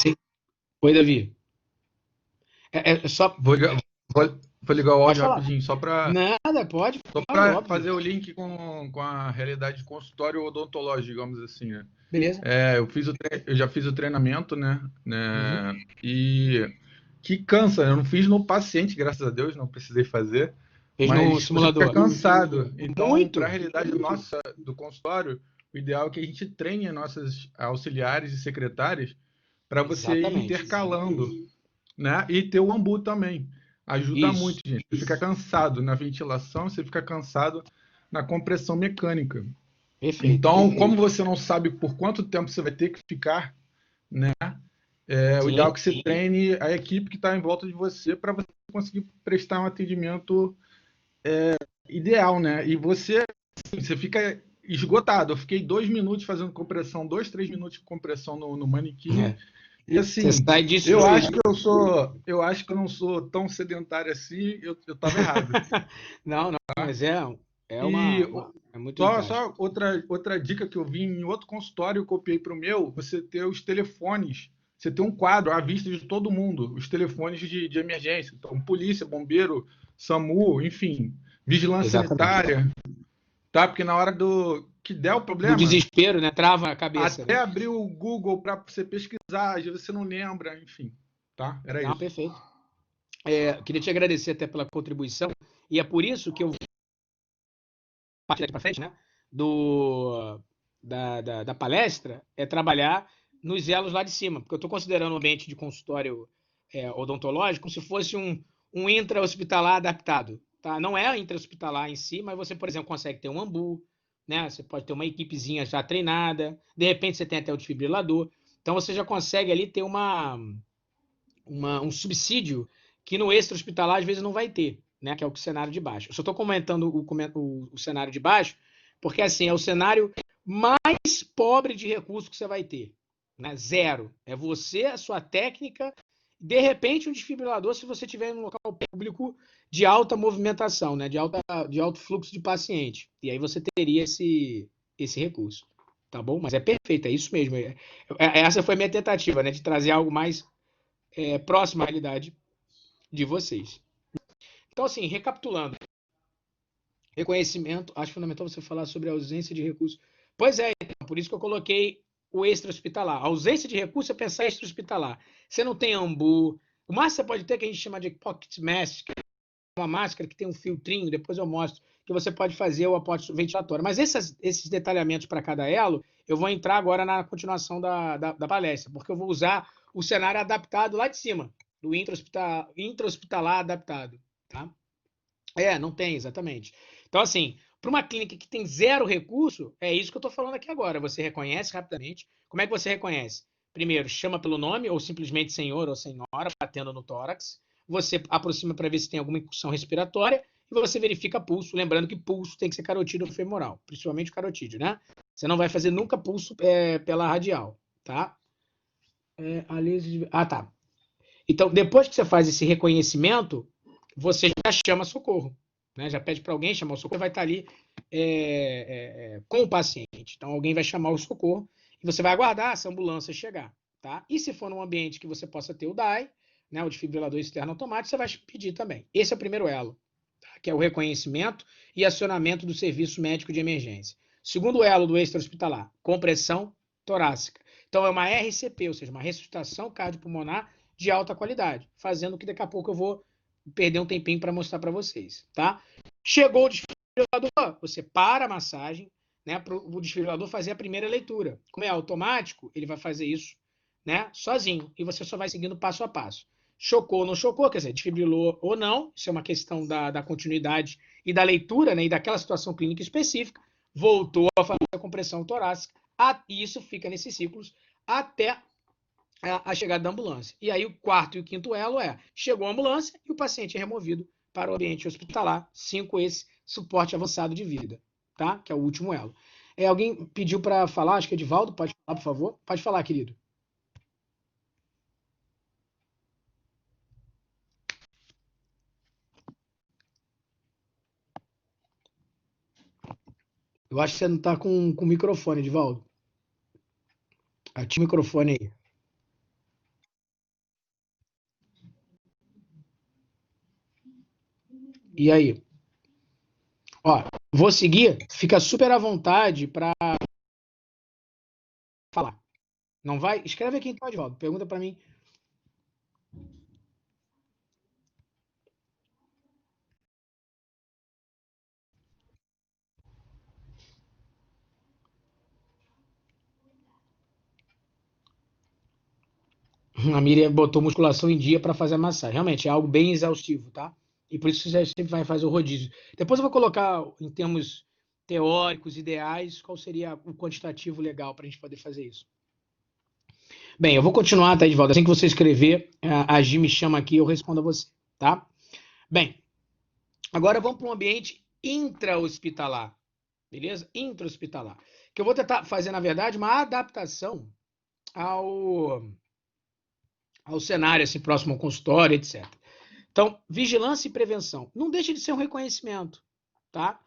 Davi. Só. Vou ligar, vou ligar o Pode áudio falar. rapidinho, Nada, pode. só Claro, para óbvio. fazer o link com a realidade de consultório odontológico, digamos assim, né? Beleza. Eu já fiz o treinamento, né? E que cansa, né? Eu não fiz no paciente, graças a Deus, não precisei fazer. Fez no Mas você fica simulador. cansado. Então, Muito. para a realidade nossa do consultório, O ideal é que a gente treine as nossas auxiliares e secretárias para você ir Exatamente. intercalando, né? E ter o ambu também. Ajuda muito, Isso. gente. Você fica cansado na ventilação, você fica cansado na compressão mecânica. Perfeito. Então, como você não sabe por quanto tempo você vai ter que ficar, né? O ideal é Sim. que você treine a equipe que está em volta de você para você conseguir prestar um atendimento ideal, né? E você fica esgotado. Eu fiquei 2 minutos fazendo compressão, 2, 3 minutos de compressão no manequim. É. E Você assim, sai destruído. eu acho que eu não sou tão sedentário assim, eu estava errado. Não, não, mas é E é muito só, prático. só outra dica que eu vi em outro consultório, eu copiei para o meu, você ter os telefones, você ter um quadro à vista de todo mundo, os telefones de emergência. Então, polícia, bombeiro, SAMU, enfim, vigilância Exatamente. sanitária, tá? Porque na hora do que der o Do problema, desespero, né? Trava a cabeça, até né? abrir o Google para você pesquisar, às vezes você não lembra, enfim, tá? Era Não, isso. perfeito. Queria te agradecer até pela contribuição, e é por isso que eu vou partir daqui para frente, né? Da palestra, é trabalhar nos elos lá de cima, porque eu estou considerando o ambiente de consultório odontológico como se fosse um intra-hospitalar adaptado. Tá? Não é intra-hospitalar em si, mas você, por exemplo, consegue ter um ambu, né? Você pode ter uma equipezinha já treinada, de repente você tem até o desfibrilador. Então você já consegue ali ter um subsídio que no extra-hospitalar às vezes não vai ter, né? Que é o cenário de baixo. Eu só estou comentando o cenário de baixo, porque assim, é o cenário mais pobre de recursos que você vai ter. Né? Zero. É você, a sua técnica, de repente um desfibrilador se você tiver em um local público de alta movimentação, né? De alto fluxo de paciente. E aí você teria esse recurso. Tá bom? Mas é perfeito, é isso mesmo. Essa foi a minha tentativa, né? De trazer algo mais próximo à realidade de vocês. Então, assim, recapitulando, reconhecimento, acho fundamental você falar sobre a ausência de recursos. Pois é, então, por isso que eu coloquei o extra-hospitalar. A ausência de recursos é pensar extra-hospitalar. Você não tem ambu. O máximo você pode ter que a gente chama de pocket mask, uma máscara que tem um filtrinho, depois eu mostro, que você pode fazer o aporte ventilatório. Mas esses detalhamentos para cada elo, eu vou entrar agora na continuação da palestra, porque eu vou usar o cenário adaptado lá de cima, do intra-hospitalar adaptado. Tá? Não tem, exatamente. Então, assim, para uma clínica que tem zero recurso, é isso que eu estou falando aqui agora. Você reconhece rapidamente. Como é que você reconhece? Primeiro, chama pelo nome, ou simplesmente senhor ou senhora, batendo no tórax. Você aproxima para ver se tem alguma incursão respiratória e você verifica pulso. Lembrando que pulso tem que ser carotídeo ou femoral, principalmente o carotídeo, né? Você não vai fazer nunca pulso pela radial, tá? Tá. Então, depois que você faz esse reconhecimento, você já chama socorro. Né? Já pede para alguém chamar o socorro, vai estar ali com o paciente. Então, alguém vai chamar o socorro e você vai aguardar essa ambulância chegar. Tá? E se for num ambiente que você possa ter o DAI, né, o desfibrilador externo automático, você vai pedir também. Esse é o primeiro elo, tá? Que é o reconhecimento e acionamento do serviço médico de emergência. Segundo elo do extra-hospitalar, compressão torácica. Então, é uma RCP, ou seja, uma ressuscitação cardiopulmonar de alta qualidade, fazendo que daqui a pouco eu vou perder um tempinho para mostrar para vocês, tá? Chegou o desfibrilador, você para a massagem, né, para o desfibrilador fazer a primeira leitura. Como é automático, ele vai fazer isso, né, sozinho, e você só vai seguindo passo a passo. Chocou ou não chocou, quer dizer, desfibrilou ou não, isso é uma questão da continuidade e da leitura, né, e daquela situação clínica específica, voltou a fazer a compressão torácica, e isso fica nesses ciclos até a chegada da ambulância. E aí o quarto e o quinto elo chegou a ambulância e o paciente é removido para o ambiente hospitalar, 5 esse suporte avançado de vida, tá? Que é o último elo. Alguém pediu para falar, acho que é Edivaldo, pode falar, por favor? Pode falar, querido. Eu acho que você não está com o microfone, Edivaldo. Ativa o microfone aí. E aí? Ó, vou seguir, fica super à vontade para falar. Não vai? Escreve aqui então, Edivaldo. Pergunta para mim. A Miriam botou musculação em dia para fazer a massagem. Realmente, é algo bem exaustivo, tá? E por isso você sempre vai fazer o rodízio. Depois eu vou colocar, em termos teóricos, ideais, qual seria o quantitativo legal para a gente poder fazer isso. Bem, eu vou continuar, tá, Edvaldo? Assim que você escrever, a Gi me chama aqui e eu respondo a você, tá? Bem, agora vamos para um ambiente intra-hospitalar, beleza? Intra-hospitalar. Que eu vou tentar fazer, na verdade, uma adaptação ao cenário, assim, próximo ao consultório, etc. Então, vigilância e prevenção. Não deixa de ser um reconhecimento, tá?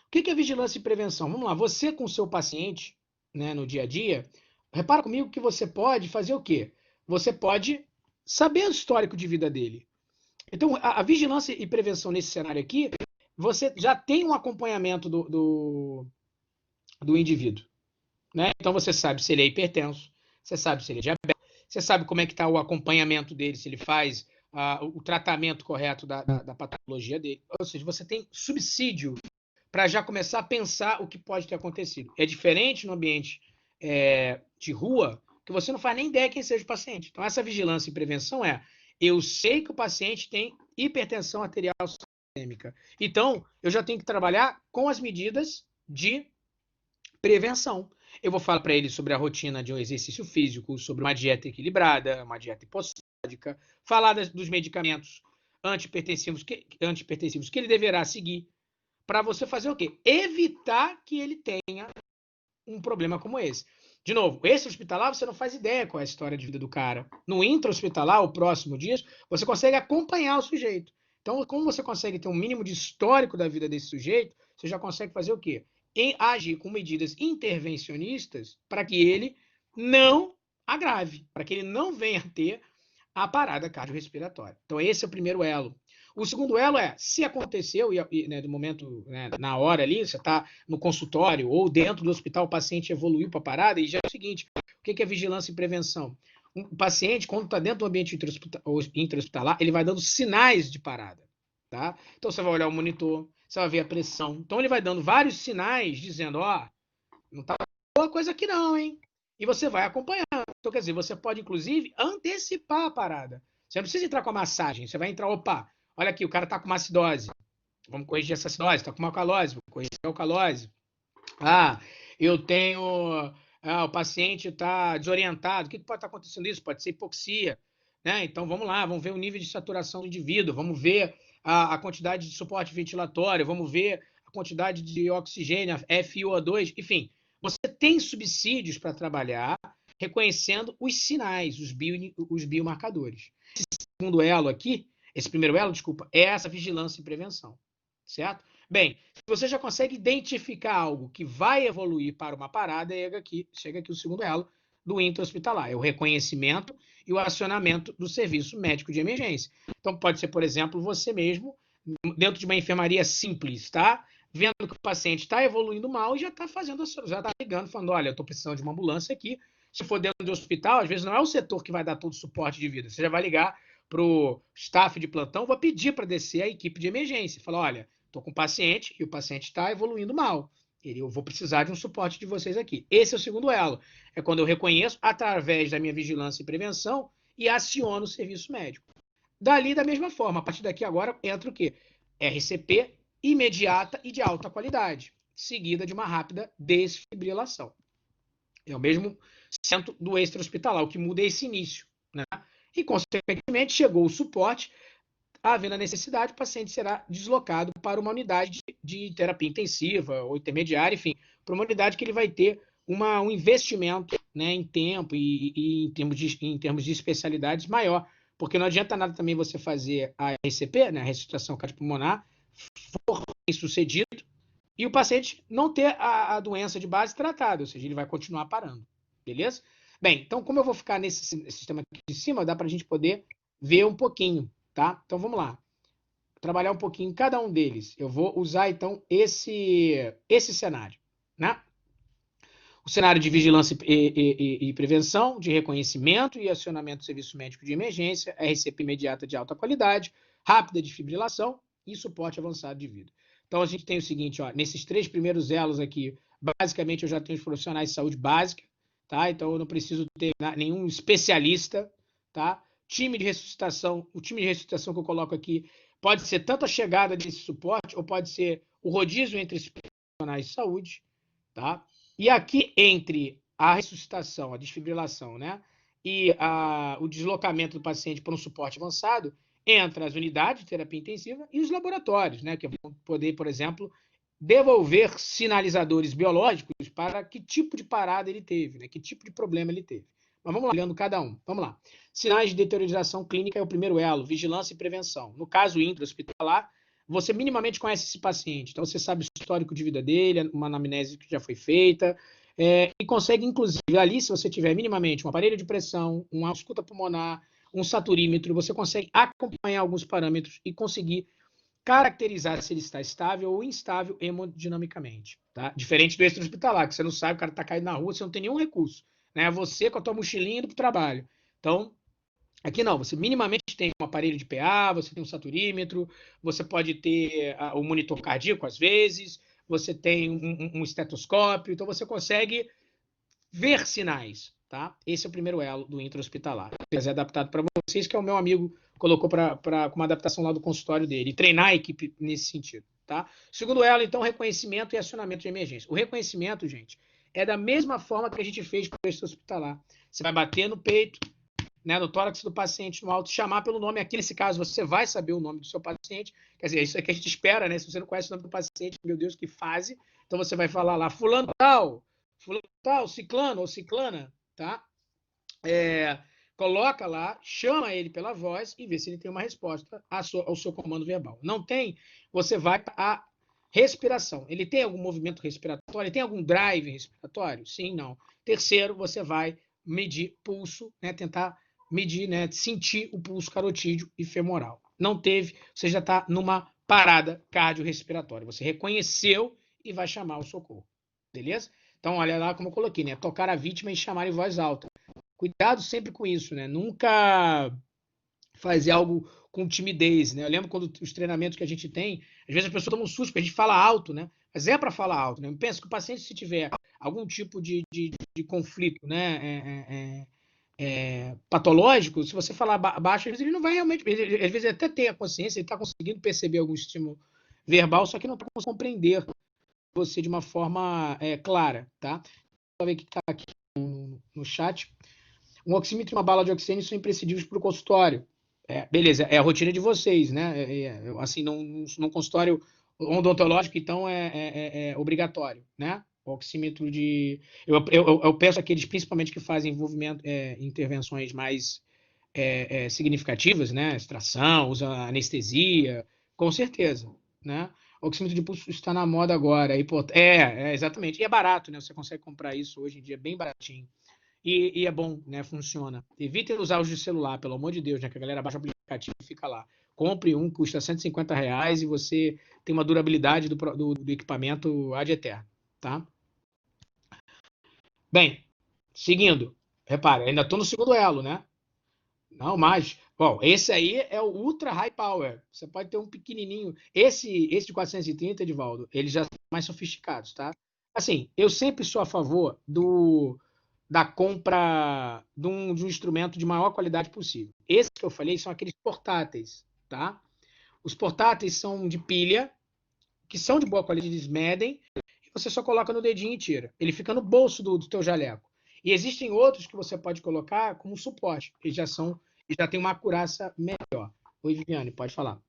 O que é vigilância e prevenção? Vamos lá, você com o seu paciente, né, no dia a dia, repara comigo que você pode fazer o quê? Você pode saber o histórico de vida dele. Então, a vigilância e prevenção nesse cenário aqui, você já tem um acompanhamento do indivíduo, né? Então, você sabe se ele é hipertenso, você sabe se ele é diabético, você sabe como é que está o acompanhamento dele, se ele faz o tratamento correto da patologia dele. Ou seja, você tem subsídio para já começar a pensar o que pode ter acontecido. É diferente no ambiente de rua, que você não faz nem ideia quem seja o paciente. Então, essa vigilância e prevenção eu sei que o paciente tem hipertensão arterial sistêmica. Então, eu já tenho que trabalhar com as medidas de prevenção. Eu vou falar para ele sobre a rotina de um exercício físico, sobre uma dieta equilibrada, uma dieta hipossódica, falar dos medicamentos antihipertensivos que ele deverá seguir, para você fazer o quê? Evitar que ele tenha um problema como esse. De novo, esse hospitalar, você não faz ideia qual é a história de vida do cara. No intra-hospitalar, o próximo disso, você consegue acompanhar o sujeito. Então, como você consegue ter um mínimo de histórico da vida desse sujeito, você já consegue fazer o quê? Agir com medidas intervencionistas para que ele não agrave, para que ele não venha a ter a parada cardiorrespiratória. Então, esse é o primeiro elo. O segundo elo se aconteceu, né, do momento, né, na hora ali, você está no consultório ou dentro do hospital, o paciente evoluiu para a parada, e já é o seguinte, o que é vigilância e prevenção? O paciente, quando está dentro do ambiente intra-hospitalar, ele vai dando sinais de parada. Tá? Então, você vai olhar o monitor, você vai ver a pressão. Então, ele vai dando vários sinais, dizendo, não está boa coisa aqui não, hein? E você vai acompanhando. Então, quer dizer, você pode, inclusive, antecipar a parada. Você não precisa entrar com a massagem, você vai entrar, olha aqui, o cara está com uma acidose. Vamos corrigir essa acidose. Está com uma alcalose, vamos corrigir a alcalose. Eu tenho... o paciente está desorientado. O que pode estar acontecendo isso? Pode ser hipoxia. Né? Então, vamos lá, vamos ver o nível de saturação do indivíduo, vamos ver a quantidade de suporte ventilatório, vamos ver a quantidade de oxigênio, FiO2, enfim. Você tem subsídios para trabalhar reconhecendo os sinais, os biomarcadores. Esse primeiro elo, é essa vigilância e prevenção, certo? Bem, se você já consegue identificar algo que vai evoluir para uma parada, chega aqui o segundo elo do intra-hospitalar, é o reconhecimento e o acionamento do serviço médico de emergência. Então, pode ser, por exemplo, você mesmo, dentro de uma enfermaria simples, tá? Vendo que o paciente está evoluindo mal e já está ligando, falando, olha, eu estou precisando de uma ambulância aqui. Se for dentro do hospital, às vezes não é o setor que vai dar todo o suporte de vida. Você já vai ligar para o staff de plantão, vai pedir para descer a equipe de emergência. Falar, olha, estou com um paciente e o paciente está evoluindo mal. Eu vou precisar de um suporte de vocês aqui. Esse é o segundo elo. É quando eu reconheço, através da minha vigilância e prevenção, e aciono o serviço médico. Dali, da mesma forma, a partir daqui agora entra o quê? RCP imediata e de alta qualidade, seguida de uma rápida desfibrilação. É o mesmo centro do extra-hospitalar, o que muda é esse início. Né? E, consequentemente, chegou o suporte, havendo a necessidade, o paciente será deslocado para uma unidade de terapia intensiva ou intermediária, enfim, para uma unidade que ele vai ter um investimento, né, em tempo e em termos de especialidades maior, porque não adianta nada também você fazer a RCP, né, a ressuscitação cardiopulmonar, for bem sucedido, e o paciente não ter a doença de base tratada, ou seja, ele vai continuar parando, beleza? Bem, então como eu vou ficar nesse sistema aqui de cima, dá para a gente poder ver um pouquinho, tá? Então vamos lá, trabalhar um pouquinho em cada um deles. Eu vou usar então esse cenário, né? O cenário de vigilância e prevenção, de reconhecimento e acionamento do serviço médico de emergência, RCP imediata de alta qualidade, rápida desfibrilação e suporte avançado de vida. Então, a gente tem o seguinte, nesses 3 primeiros elos aqui, basicamente eu já tenho os profissionais de saúde básica, tá? Então, eu não preciso ter nenhum especialista, tá? Time de ressuscitação, o time de ressuscitação que eu coloco aqui pode ser tanto a chegada desse suporte, ou pode ser o rodízio entre os profissionais de saúde, tá? E aqui, entre a ressuscitação, a desfibrilação, né? E o deslocamento do paciente para um suporte avançado, entra as unidades de terapia intensiva e os laboratórios, né? Que vão poder, por exemplo, devolver sinalizadores biológicos para que tipo de parada ele teve, né? Que tipo de problema ele teve. Mas vamos lá, olhando cada um. Vamos lá. Sinais de deteriorização clínica é o primeiro elo, vigilância e prevenção. No caso intra-hospitalar, você minimamente conhece esse paciente, então você sabe o histórico de vida dele, uma anamnese que já foi feita, e consegue, inclusive, ali, se você tiver minimamente um aparelho de pressão, uma ausculta pulmonar, um saturímetro, você consegue acompanhar alguns parâmetros e conseguir caracterizar se ele está estável ou instável hemodinamicamente, tá? Diferente do extra-hospitalar, que você não sabe, o cara está caído na rua, você não tem nenhum recurso, né? Você com a tua mochilinha indo para o trabalho. Então, aqui não, você minimamente tem um aparelho de PA, você tem um saturímetro, você pode ter o monitor cardíaco às vezes, você tem um estetoscópio, então você consegue ver sinais, tá? Esse é o primeiro elo do intra-hospitalar. É adaptado para vocês, que é o meu amigo colocou com uma adaptação lá do consultório dele, e treinar a equipe nesse sentido, tá? Segundo elo, então, reconhecimento e acionamento de emergência. O reconhecimento, gente, é da mesma forma que a gente fez com o extra-hospitalar. Você vai bater no peito, né, no tórax do paciente, no alto, chamar pelo nome. Aqui, nesse caso, você vai saber o nome do seu paciente. Quer dizer, isso é que a gente espera, né? Se você não conhece o nome do paciente, meu Deus, que fase. Então, você vai falar lá, fulano tal, ciclano ou ciclana, tá? Coloca lá, chama ele pela voz e vê se ele tem uma resposta ao seu comando verbal. Não tem, você vai a respiração. Ele tem algum movimento respiratório? Ele tem algum drive respiratório? Sim, não. Terceiro, você vai medir pulso, né? Tentar medir, né? Sentir o pulso carotídeo e femoral. Não teve, você já está numa parada cardiorrespiratória. Você reconheceu e vai chamar o socorro. Beleza? Então, olha lá como eu coloquei, né? Tocar a vítima e chamar em voz alta. Cuidado sempre com isso, né? Nunca fazer algo com timidez, né? Eu lembro quando os treinamentos que a gente tem, às vezes a pessoa toma um susto, porque a gente fala alto, né? Mas é para falar alto, né? Eu penso que o paciente, se tiver algum tipo de conflito, né? Patológico, se você falar baixo, às vezes ele não vai realmente. Às vezes ele até tem a consciência, ele está conseguindo perceber algum estímulo verbal, só que não está conseguindo compreender você de uma forma clara, tá? Vou ver o que está aqui no chat. Um oxímetro e uma bala de oxigênio são imprescindíveis para o consultório. Beleza, é a rotina de vocês, né? Assim, num consultório odontológico, então, é obrigatório, né? O oxímetro de... Eu peço àqueles, principalmente, que fazem envolvimento, intervenções mais significativas, né? Extração, usa anestesia, com certeza, né? O oxímetro de pulso está na moda agora. Exatamente. E é barato, né? Você consegue comprar isso hoje em dia bem baratinho. E é bom, né? Funciona. Evitem usar os de celular, pelo amor de Deus, né? Que a galera baixa o aplicativo e fica lá. Compre um, custa R$ 150 e você tem uma durabilidade do equipamento ad eterno, tá? Bem, seguindo. Repara, ainda estou no segundo elo, né? Não, mas, bom, esse aí é o Ultra High Power. Você pode ter um pequenininho. Esse de 430, Edivaldo, eles já são mais sofisticados, tá? Assim, eu sempre sou a favor da compra de um instrumento de maior qualidade possível. Esse que eu falei são aqueles portáteis, tá? Os portáteis são de pilha, que são de boa qualidade, eles medem, e você só coloca no dedinho e tira. Ele fica no bolso do teu jaleco. E existem outros que você pode colocar como suporte, que já tem uma acurácia melhor. Oi, Viviane, pode falar.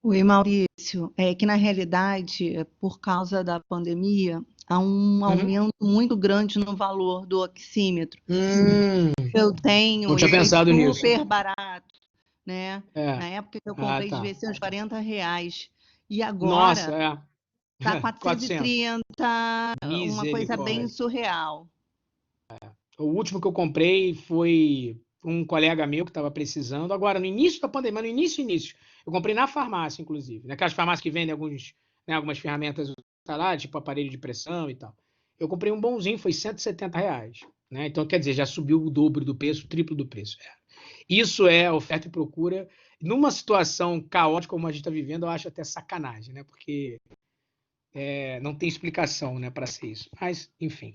Oi, Maurício. É que, na realidade, por causa da pandemia, há um aumento muito grande no valor do oxímetro. Eu tenho, Não tinha ele é pensado nisso. super barato, né? É. Na época que eu comprei, tá. devia ser uns R$ 40. E agora Nossa, tá 400. 430, uma coisa bem Misericórdia. surreal. O último que eu comprei foi um colega meu que estava precisando. Agora, no início da pandemia, no início, eu comprei na farmácia, inclusive. Naquelas farmácias que vendem algumas ferramentas, lá, tipo aparelho de pressão e tal. Eu comprei um bonzinho, foi R$ 170. Né? Então, quer dizer, já subiu o dobro do preço, o triplo do preço. Isso é oferta e procura. Numa situação caótica como a gente está vivendo, eu acho até sacanagem, né? Porque não tem explicação, né, para ser isso. Mas, enfim.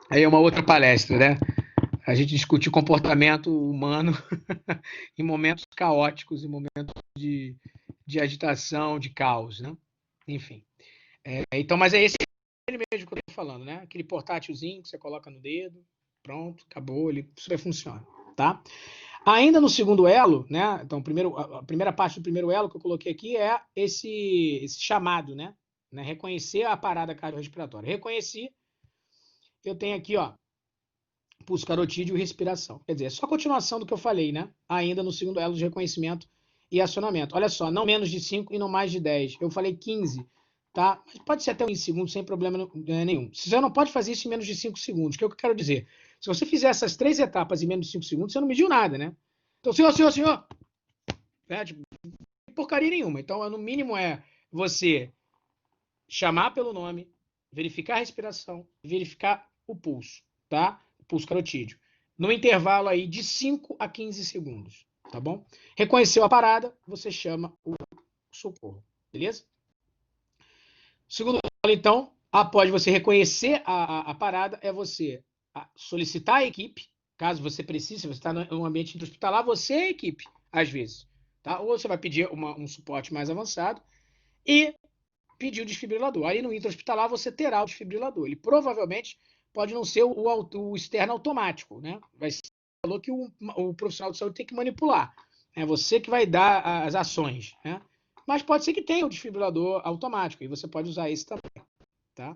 Aí é uma outra palestra, né? a gente discutir comportamento humano em momentos caóticos, em momentos de agitação, de caos, né? Enfim. Então, mas é esse mesmo que eu estou falando, né? Aquele portátilzinho que você coloca no dedo, pronto, acabou, ele super funciona, tá? Ainda no segundo elo, né? Então, a primeira parte do primeiro elo que eu coloquei aqui é esse chamado, né? Reconhecer a parada cardiorrespiratória. Reconheci, eu tenho aqui, ó, pulso carotídeo e respiração. Quer dizer, é só a continuação do que eu falei, né? Ainda no segundo elo de reconhecimento e acionamento. Olha só, não menos de 5 e não mais de 10. Eu falei 15, tá? Mas pode ser até 15 segundos sem problema nenhum. Você não pode fazer isso em menos de 5 segundos. O que eu quero dizer? Se você fizer essas 3 etapas em menos de 5 segundos, você não mediu nada, né? Então, senhor. Tipo, porcaria nenhuma. Então, no mínimo é você chamar pelo nome, verificar a respiração, verificar o pulso, tá? Pulso carotídeo. No intervalo aí de 5 a 15 segundos, tá bom? Reconheceu a parada, você chama o socorro, beleza? Segundo, então, após você reconhecer a parada, é você solicitar a equipe, caso você precise, você está no ambiente intra-hospitalar, você é a equipe, às vezes, tá? Ou você vai pedir um suporte mais avançado e pedir o desfibrilador. Aí no intra-hospitalar você terá o desfibrilador. Ele provavelmente pode não ser o externo automático, né? Vai ser falou que o profissional de saúde tem que manipular. É você que vai dar as ações, né? Mas pode ser que tenha o desfibrilador automático e você pode usar esse também, tá?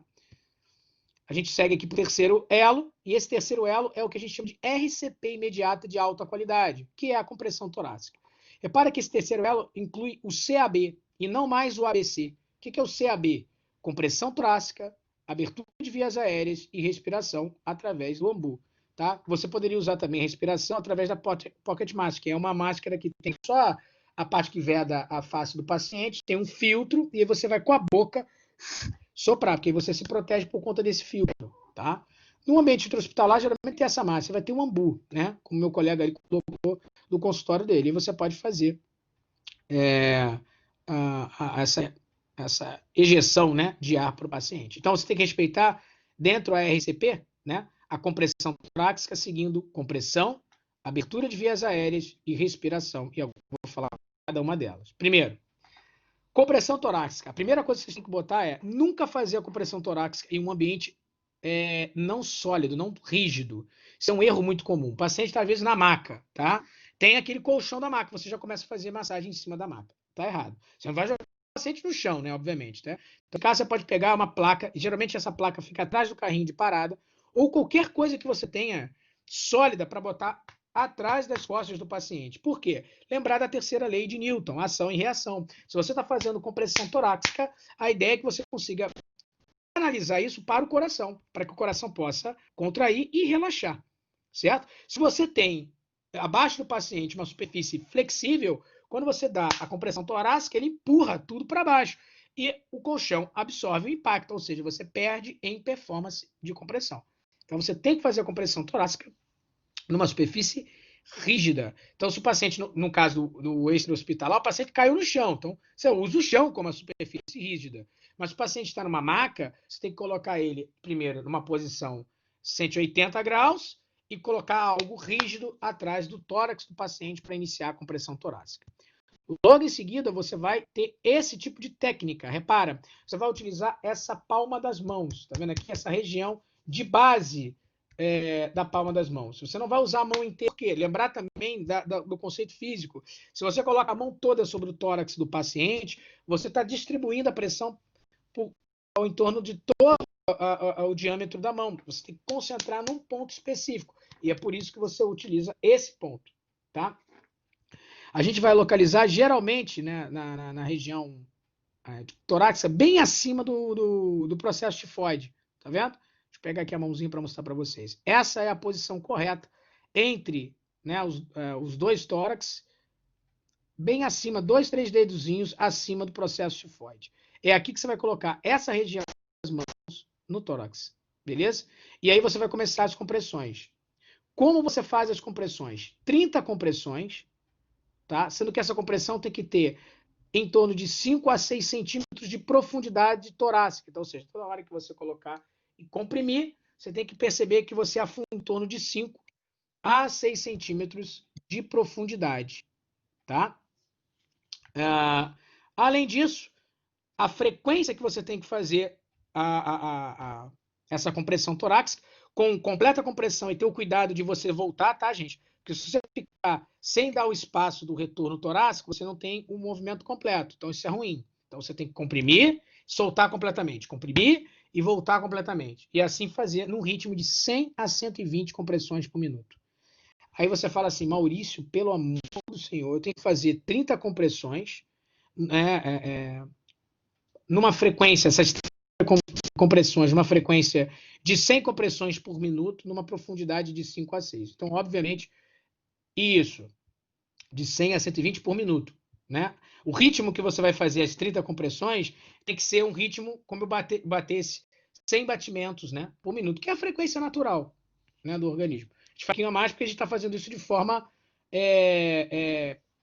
A gente segue aqui para o terceiro elo, e esse terceiro elo é o que a gente chama de RCP imediata de alta qualidade, que é a compressão torácica. Repara que esse terceiro elo inclui o CAB e não mais o ABC. O que é o CAB? Compressão torácica, abertura de vias aéreas e respiração através do AMBU. Tá? Você poderia usar também respiração através da Pocket Mask, que é uma máscara que tem só a parte que veda a face do paciente, tem um filtro, e aí você vai com a boca soprar, porque aí você se protege por conta desse filtro. Tá? No ambiente intra-hospitalar, geralmente tem essa máscara, você vai ter um AMBU, né? Como meu colega aí colocou do consultório dele, e você pode fazer essa ejeção, né, de ar para o paciente. Então, você tem que respeitar, dentro da RCP, né, a compressão torácica, seguindo compressão, abertura de vias aéreas e respiração. E eu vou falar cada uma delas. Primeiro, compressão torácica. A primeira coisa que você tem que botar é nunca fazer a compressão torácica em um ambiente não sólido, não rígido. Isso é um erro muito comum. O paciente está, às vezes, na maca, tá? Tem aquele colchão da maca, você já começa a fazer massagem em cima da maca. Tá errado. Você não vai jogar o paciente no chão, né? Obviamente, tá? Então, caso você pode pegar uma placa, e geralmente essa placa fica atrás do carrinho de parada, ou qualquer coisa que você tenha sólida para botar atrás das costas do paciente. Por quê? Lembrar da terceira lei de Newton, ação e reação. Se você está fazendo compressão torácica, a ideia é que você consiga analisar isso para o coração, para que o coração possa contrair e relaxar, certo? Se você tem abaixo do paciente uma superfície flexível, quando você dá a compressão torácica, ele empurra tudo para baixo e o colchão absorve o impacto, ou seja, você perde em performance de compressão. Então você tem que fazer a compressão torácica numa superfície rígida. Então, se o paciente, no caso do extra-hospitalar, o paciente caiu no chão. Então, você usa o chão como a superfície rígida. Mas se o paciente está numa maca, você tem que colocar ele, primeiro, numa posição 180 graus e colocar algo rígido atrás do tórax do paciente para iniciar a compressão torácica. Logo em seguida, você vai ter esse tipo de técnica. Repara, você vai utilizar essa palma das mãos. Está vendo aqui? Essa região de base da palma das mãos. Você não vai usar a mão inteira. Por quê? Lembrar também do conceito físico. Se você coloca a mão toda sobre o tórax do paciente, você está distribuindo a pressão ao entorno de todo o diâmetro da mão. Você tem que concentrar num ponto específico. E é por isso que você utiliza esse ponto. Tá? A gente vai localizar geralmente, né, na região torácica, bem acima do processo tifoide. Tá vendo? Deixa eu pegar aqui a mãozinha para mostrar para vocês. Essa é a posição correta entre, né, os dois tórax, bem acima, 2, 3 dedozinhos acima do processo tifoide. É aqui que você vai colocar essa região das mãos no tórax, beleza? E aí você vai começar as compressões. Como você faz as compressões? 30 compressões, tá? Sendo que essa compressão tem que ter em torno de 5 a 6 centímetros de profundidade torácica. Então, ou seja, toda hora que você colocar e comprimir, você tem que perceber que você afunda em torno de 5 a 6 centímetros de profundidade, tá? Além disso, a frequência que você tem que fazer essa compressão torácica, com completa compressão e ter o cuidado de você voltar, tá, gente? Porque se você ficar sem dar o espaço do retorno torácico, você não tem o movimento completo. Então, isso é ruim. Então, você tem que comprimir, soltar completamente. Comprimir e voltar completamente. E assim fazer num ritmo de 100 a 120 compressões por minuto. Aí você fala assim, Maurício, pelo amor do Senhor, eu tenho que fazer 30 compressões, né, numa frequência, essas compressões, numa frequência de 100 compressões por minuto, numa profundidade de 5 a 6. Então, obviamente, isso, de 100 a 120 por minuto, né? O ritmo que você vai fazer as 30 compressões tem que ser um ritmo como eu batesse 100 batimentos, né, por minuto, que é a frequência natural, né, do organismo. A gente faz um pouquinho a mais porque a gente está fazendo isso de forma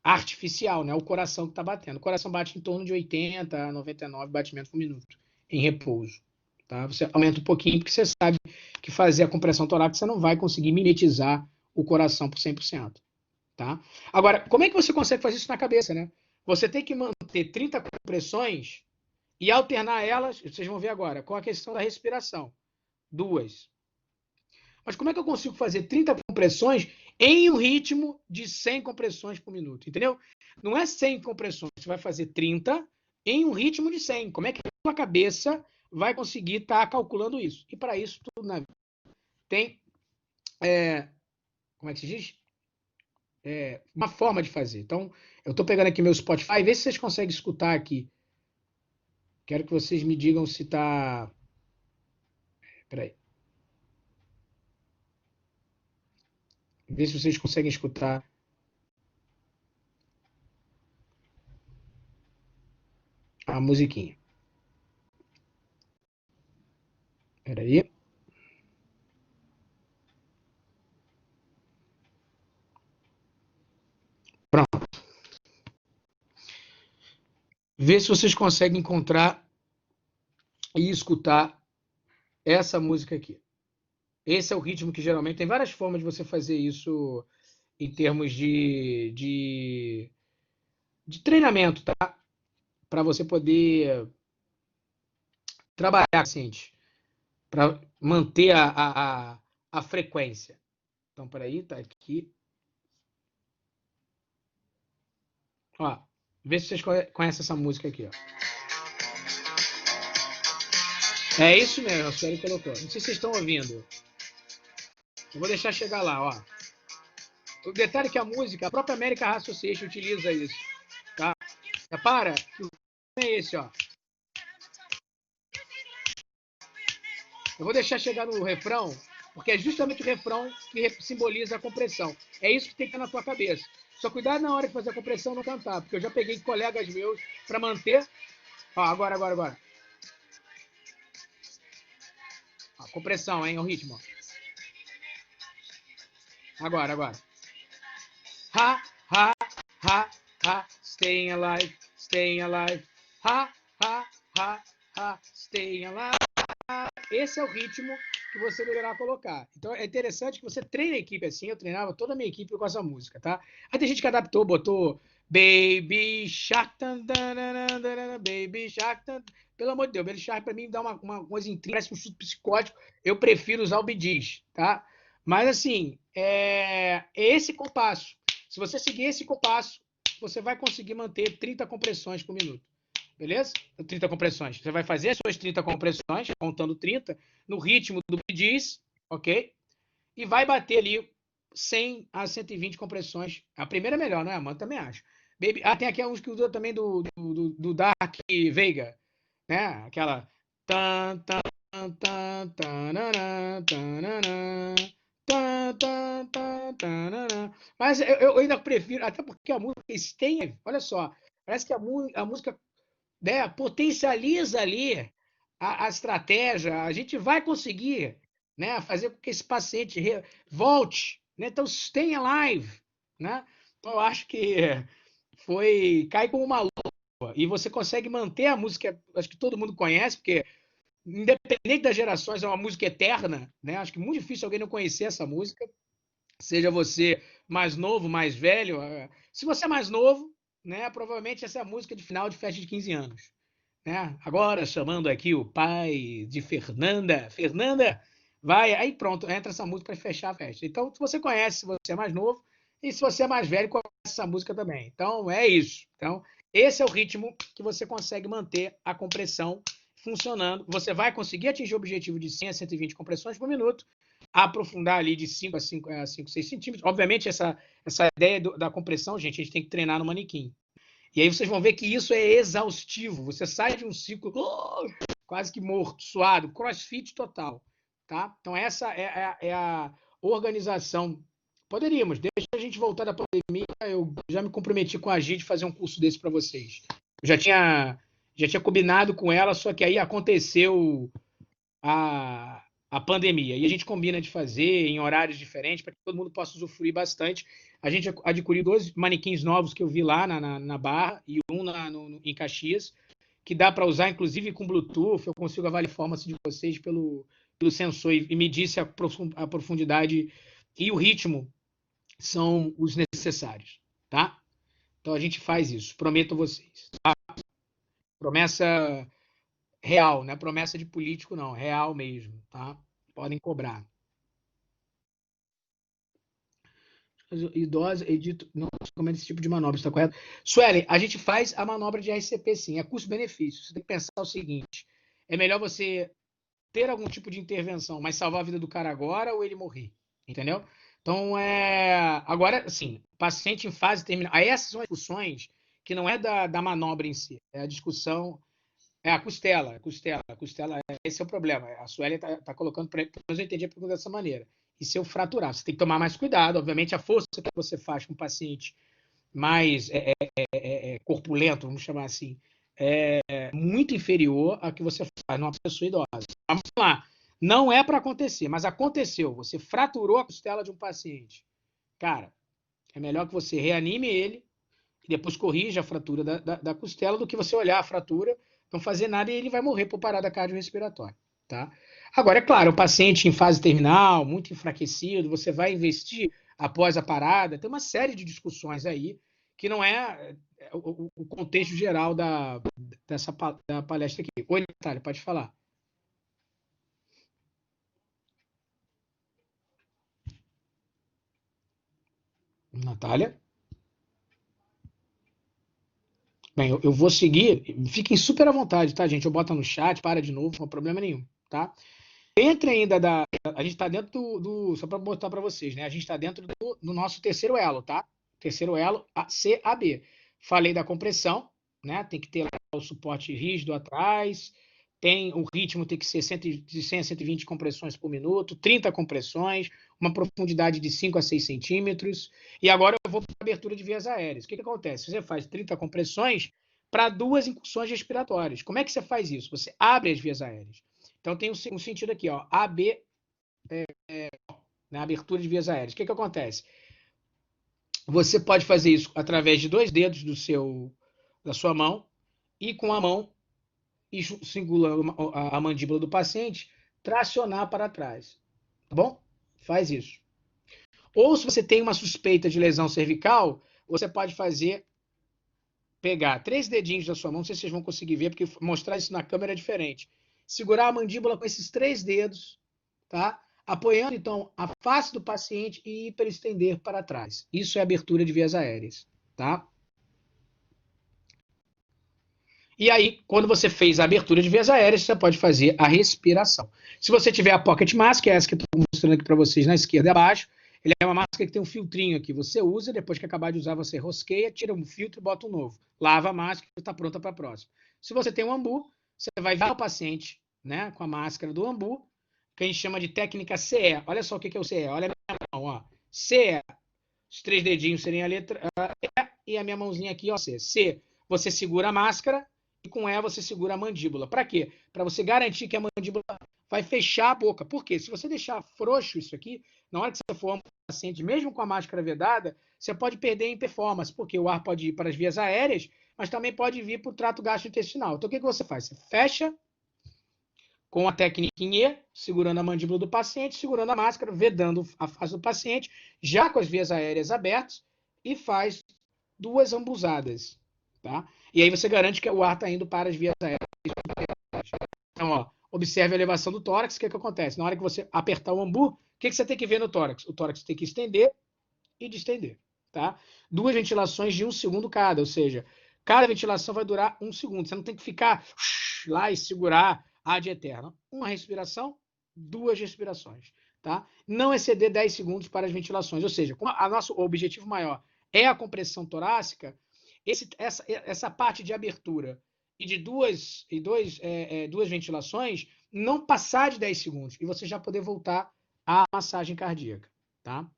artificial, né? O coração que está batendo. O coração bate em torno de 80 a 99 batimentos por minuto em repouso. Tá? Você aumenta um pouquinho porque você sabe que fazer a compressão torácica você não vai conseguir mimetizar o coração por 100%. Tá? Agora, como é que você consegue fazer isso na cabeça, né? Você tem que manter 30 compressões e alternar elas, vocês vão ver agora, com a questão da respiração. 2. Mas como é que eu consigo fazer 30 compressões em um ritmo de 100 compressões por minuto? Entendeu? Não é 100 compressões, você vai fazer 30 em um ritmo de 100. Como é que a sua cabeça vai conseguir estar calculando isso? E para isso, tudo na vida tem, como é que se diz? Uma forma de fazer. Então, eu estou pegando aqui meu Spotify, vê se vocês conseguem escutar aqui. Quero que vocês me digam se está... Peraí. Vê se vocês conseguem escutar. A musiquinha. Peraí. Pronto. Vê se vocês conseguem encontrar e escutar essa música aqui. Esse é o ritmo que geralmente tem várias formas de você fazer isso em termos de treinamento, tá? Para você poder trabalhar, assim, para manter a frequência. Então, peraí, tá aqui. Ó, vê se vocês conhecem essa música aqui, ó. É isso mesmo, a Sueli colocou. Não sei se vocês estão ouvindo. Eu vou deixar chegar lá, ó. O detalhe é que a música, a própria American Heart Association utiliza isso, tá? Repara que o é esse, ó. Eu vou deixar chegar no refrão, porque é justamente o refrão que simboliza a compressão. É isso que tem que ter na tua cabeça. Só cuidado na hora de fazer a compressão não cantar, porque eu já peguei colegas meus para manter. Ó, agora. Ó, compressão, hein? O ritmo. Agora. Ha, ha, ha, ha, staying alive. Ha, ha, ha, ha, staying alive. Esse é o ritmo que você deverá colocar. Então é interessante que você treine a equipe assim. Eu treinava toda a minha equipe com essa música, tá? Aí tem gente que adaptou, botou Baby Shark, Baby Shark. Pelo amor de Deus, Baby Shark pra mim dá uma coisa incrível, parece um estudo psicótico. Eu prefiro usar o Bee Gees, tá? Mas assim, esse compasso. Se você seguir esse compasso, você vai conseguir manter 30 compressões por minuto. Beleza? 30 compressões. Você vai fazer as suas 30 compressões, contando 30, no ritmo do Bee Gees, ok? E vai bater ali 100 a 120 compressões. A primeira é melhor, não é? A Amanda também acho. Tem aqui uns que usam também do Dark Veiga, né? Aquela... Mas eu ainda prefiro, até porque a música tem, olha só, parece que a música, né, potencializa ali a estratégia, a gente vai conseguir, né, fazer com que esse paciente volte, né? Então stay alive, né? Então eu acho que cai como uma luva e você consegue manter a música, acho que todo mundo conhece, porque independente das gerações é uma música eterna, né? Acho que é muito difícil alguém não conhecer essa música. seja você mais novo, mais velho. Se você é mais novo, né, provavelmente essa é a música de final de festa de 15 anos. Né? Agora chamando aqui o pai de Fernanda. Fernanda, vai. Aí pronto, entra essa música para fechar a festa. Então, se você conhece, se você é mais novo, e se você é mais velho, conhece essa música também. Então, é isso. Então, esse é o ritmo que você consegue manter a compressão funcionando. Você vai conseguir atingir o objetivo de 100 a 120 compressões por minuto, aprofundar ali de 5 a 5, 6 centímetros. Obviamente, essa ideia da compressão, gente, a gente tem que treinar no manequim. E aí vocês vão ver que isso é exaustivo. Você sai de um ciclo quase que morto, suado, crossfit total. Tá? Então, essa é a organização. Poderíamos, deixa a gente voltar da pandemia, eu já me comprometi com a Gi de fazer um curso desse para vocês. Eu já tinha combinado com ela, só que aí aconteceu a pandemia. E a gente combina de fazer em horários diferentes para que todo mundo possa usufruir bastante. A gente adquiriu 2 manequins novos que eu vi lá na Barra e um em Caxias, que dá para usar inclusive com Bluetooth. Eu consigo avaliar a performance de vocês pelo sensor e medir se a profundidade e o ritmo são os necessários, tá? Então a gente faz isso, prometo a vocês. Tá? Promessa real, não é promessa de político, não, real mesmo, tá? Podem cobrar. Idosa, edito, não recomendo esse tipo de manobra, está correto? Suelen, a gente faz a manobra de RCP, sim, é custo-benefício. Você tem que pensar o seguinte: é melhor você ter algum tipo de intervenção, mas salvar a vida do cara agora ou ele morrer, entendeu? Então, agora, assim, paciente em fase terminal. Aí essas são as discussões que não é da manobra em si, é a discussão. É a costela, esse é o problema. A Sueli tá colocando, pelo menos eu entendi a pergunta dessa maneira. E se eu fraturar? Você tem que tomar mais cuidado, obviamente, a força que você faz com um paciente mais corpulento, vamos chamar assim, é muito inferior a que você faz numa pessoa idosa. Vamos lá, não é para acontecer, mas aconteceu, você fraturou a costela de um paciente. Cara, é melhor que você reanime ele e depois corrija a fratura da costela do que você olhar a fratura, não fazer nada e ele vai morrer por parada cardiorrespiratória, tá? Agora, é claro, o paciente em fase terminal, muito enfraquecido, você vai investir após a parada, tem uma série de discussões aí que não é o contexto geral da palestra aqui. Oi, Natália, pode falar. Natália? Bem, eu vou seguir. Fiquem super à vontade, tá, gente? Eu boto no chat, para de novo, não há problema nenhum, tá? Entre ainda a gente está dentro só para botar para vocês, né? A gente está dentro do nosso terceiro elo, tá? Terceiro elo, CAB. Falei da compressão, né? Tem que ter o suporte rígido atrás, o ritmo tem que ser de 100 a 120 compressões por minuto, 30 compressões, uma profundidade de 5 a 6 centímetros. E agora eu vou para a abertura de vias aéreas. O que acontece? Você faz 30 compressões para 2 incursões respiratórias. Como é que você faz isso? Você abre as vias aéreas. Então tem um sentido aqui, ó, AB, na abertura de vias aéreas. O que acontece? Você pode fazer isso através de 2 dedos da sua mão e com a mão, segurando a mandíbula do paciente, tracionar para trás. Tá bom? Faz isso. Ou se você tem uma suspeita de lesão cervical, você pode pegar 3 dedinhos da sua mão, não sei se vocês vão conseguir ver, porque mostrar isso na câmera é diferente. Segurar a mandíbula com esses 3 dedos, tá? Apoiando, então, a face do paciente e hiperestender para trás. Isso é abertura de vias aéreas, tá? E aí, quando você fez a abertura de vias aéreas, você pode fazer a respiração. Se você tiver a Pocket Mask, que é essa que eu estou mostrando aqui para vocês na esquerda e abaixo, ele é uma máscara que tem um filtrinho aqui. Você usa, depois que acabar de usar, você rosqueia, tira um filtro e bota um novo. Lava a máscara e está pronta para a próxima. Se você tem um ambu, você vai ver o paciente, né, com a máscara do ambu, que a gente chama de técnica CE. Olha só o que é o CE. Olha a minha mão, ó. CE. Os 3 dedinhos seriam a letra E e a minha mãozinha aqui, ó, C. C, você segura a máscara e com E você segura a mandíbula. Para quê? Para você garantir que a mandíbula vai fechar a boca. Por quê? Se você deixar frouxo isso aqui, na hora que você for um paciente, mesmo com a máscara vedada, você pode perder em performance, porque o ar pode ir para as vias aéreas, mas também pode vir para o trato gastrointestinal. Então, o que você faz? Você fecha com a técnica em E, segurando a mandíbula do paciente, segurando a máscara, vedando a face do paciente, já com as vias aéreas abertas, e faz 2 ambusadas, tá? E aí você garante que o ar está indo para as vias aéreas. Então, ó, observe a elevação do tórax. O que acontece? Na hora que você apertar o ambu, o que você tem que ver no tórax? O tórax tem que estender e distender, tá? 2 ventilações de 1 segundo cada, ou seja, cada ventilação vai durar 1 segundo. Você não tem que ficar lá e segurar ad eterno. Uma respiração, 2 respirações, tá? Não exceder 10 segundos para as ventilações, ou seja, como nosso objetivo maior é a compressão torácica, essa parte de abertura e de duas ventilações não passar de 10 segundos e você já poder voltar à massagem cardíaca, tá?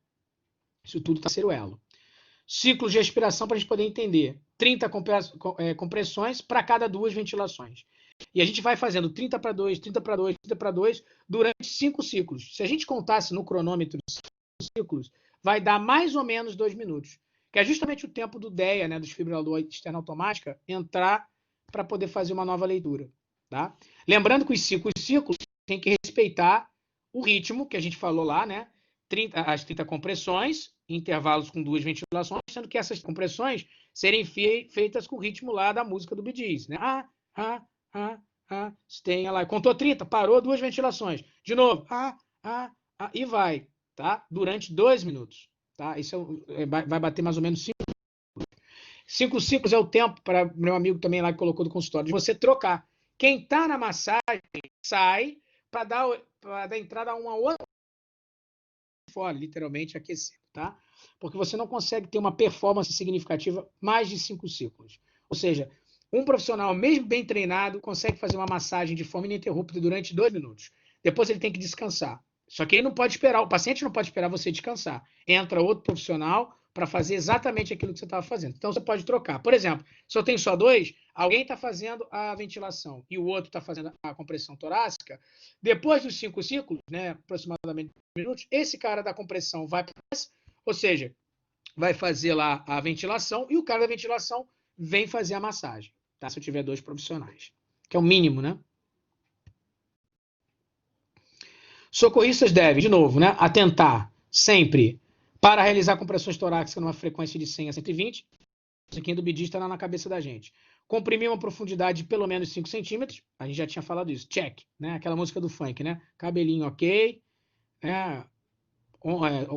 Isso tudo está terceiro elo. Ciclos de respiração para a gente poder entender. 30 compressões para cada 2 ventilações. E a gente vai fazendo 30 para 2, 30 para 2, 30 para 2 durante 5 ciclos. Se a gente contasse no cronômetro 5 ciclos, vai dar mais ou menos 2 minutos. Que é justamente o tempo do DEA, né, do desfibrilador externo automática, entrar para poder fazer uma nova leitura. Tá? Lembrando que os 5 ciclos tem que respeitar o ritmo que a gente falou lá, né? As 30 compressões, intervalos com 2 ventilações, sendo que essas compressões serem feitas com o ritmo lá da música do Bee Gees, né? Tem lá, contou 30, parou, 2 ventilações. De novo, e vai, tá? Durante 2 minutos, tá? Isso vai bater mais ou menos 5 ciclos. 5 ciclos é o tempo, para meu amigo também lá que colocou do consultório, de você trocar. Quem está na massagem sai para dar entrada a uma outra fora, literalmente aquecendo, tá? Porque você não consegue ter uma performance significativa mais de 5 ciclos. Ou seja, um profissional, mesmo bem treinado, consegue fazer uma massagem de forma ininterrupta durante 2 minutos. Depois ele tem que descansar. Só que ele não pode esperar, o paciente não pode esperar você descansar. Entra outro profissional para fazer exatamente aquilo que você estava fazendo. Então você pode trocar. Por exemplo, se eu tenho só 2, alguém está fazendo a ventilação e o outro está fazendo a compressão torácica, depois dos 5 ciclos, né, aproximadamente 2 minutos, esse cara da compressão vai para essa, ou seja, vai fazer lá a ventilação e o cara da ventilação vem fazer a massagem, tá? Se eu tiver 2 profissionais, que é o mínimo, né? Socorristas devem, de novo, né, atentar sempre para realizar compressões torácicas numa frequência de 100 a 120. Isso aqui do Bee Gees está na cabeça da gente. Comprimir uma profundidade de pelo menos 5 centímetros. A gente já tinha falado isso. Check, né? Aquela música do funk, né? Cabelinho ok,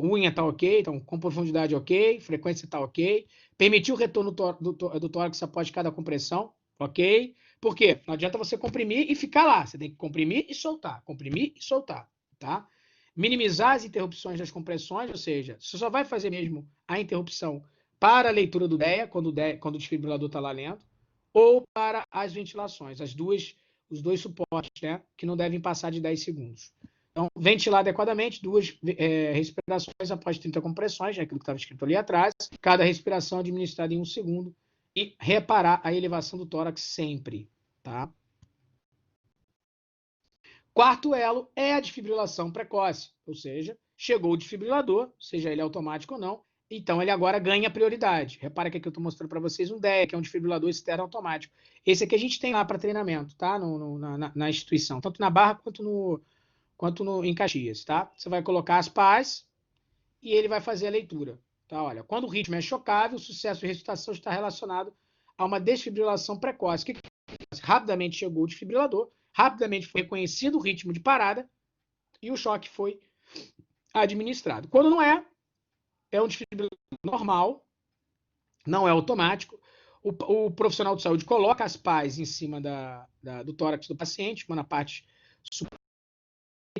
unha tá ok, então com profundidade ok, frequência tá ok. Permitir o retorno do tórax após cada compressão, ok. Por quê? Não adianta você comprimir e ficar lá. Você tem que comprimir e soltar, tá? Minimizar as interrupções das compressões, ou seja, você só vai fazer mesmo a interrupção para a leitura do DEA, quando o desfibrilador está lá lendo, ou para as ventilações, os dois suportes, né, que não devem passar de 10 segundos. Então, ventilar adequadamente, 2 respirações após 30 compressões, é aquilo que estava escrito ali atrás, cada respiração administrada em 1 segundo, e reparar a elevação do tórax sempre, tá? Quarto elo é a desfibrilação precoce, ou seja, chegou o desfibrilador, seja ele automático ou não, então ele agora ganha prioridade. Repara que aqui eu estou mostrando para vocês um DEA, que é um desfibrilador externo automático. Esse aqui a gente tem lá para treinamento, tá? Na instituição, tanto na Barra quanto em Caxias, tá? Você vai colocar as pás e ele vai fazer a leitura, tá? Olha, quando o ritmo é chocável, o sucesso de ressuscitação está relacionado a uma desfibrilação precoce. O que acontece? Rapidamente chegou o desfibrilador, rapidamente foi reconhecido o ritmo de parada e o choque foi administrado. Quando não é um desfibrilador normal, não é automático. O profissional de saúde coloca as pás em cima do tórax do paciente, uma na parte superior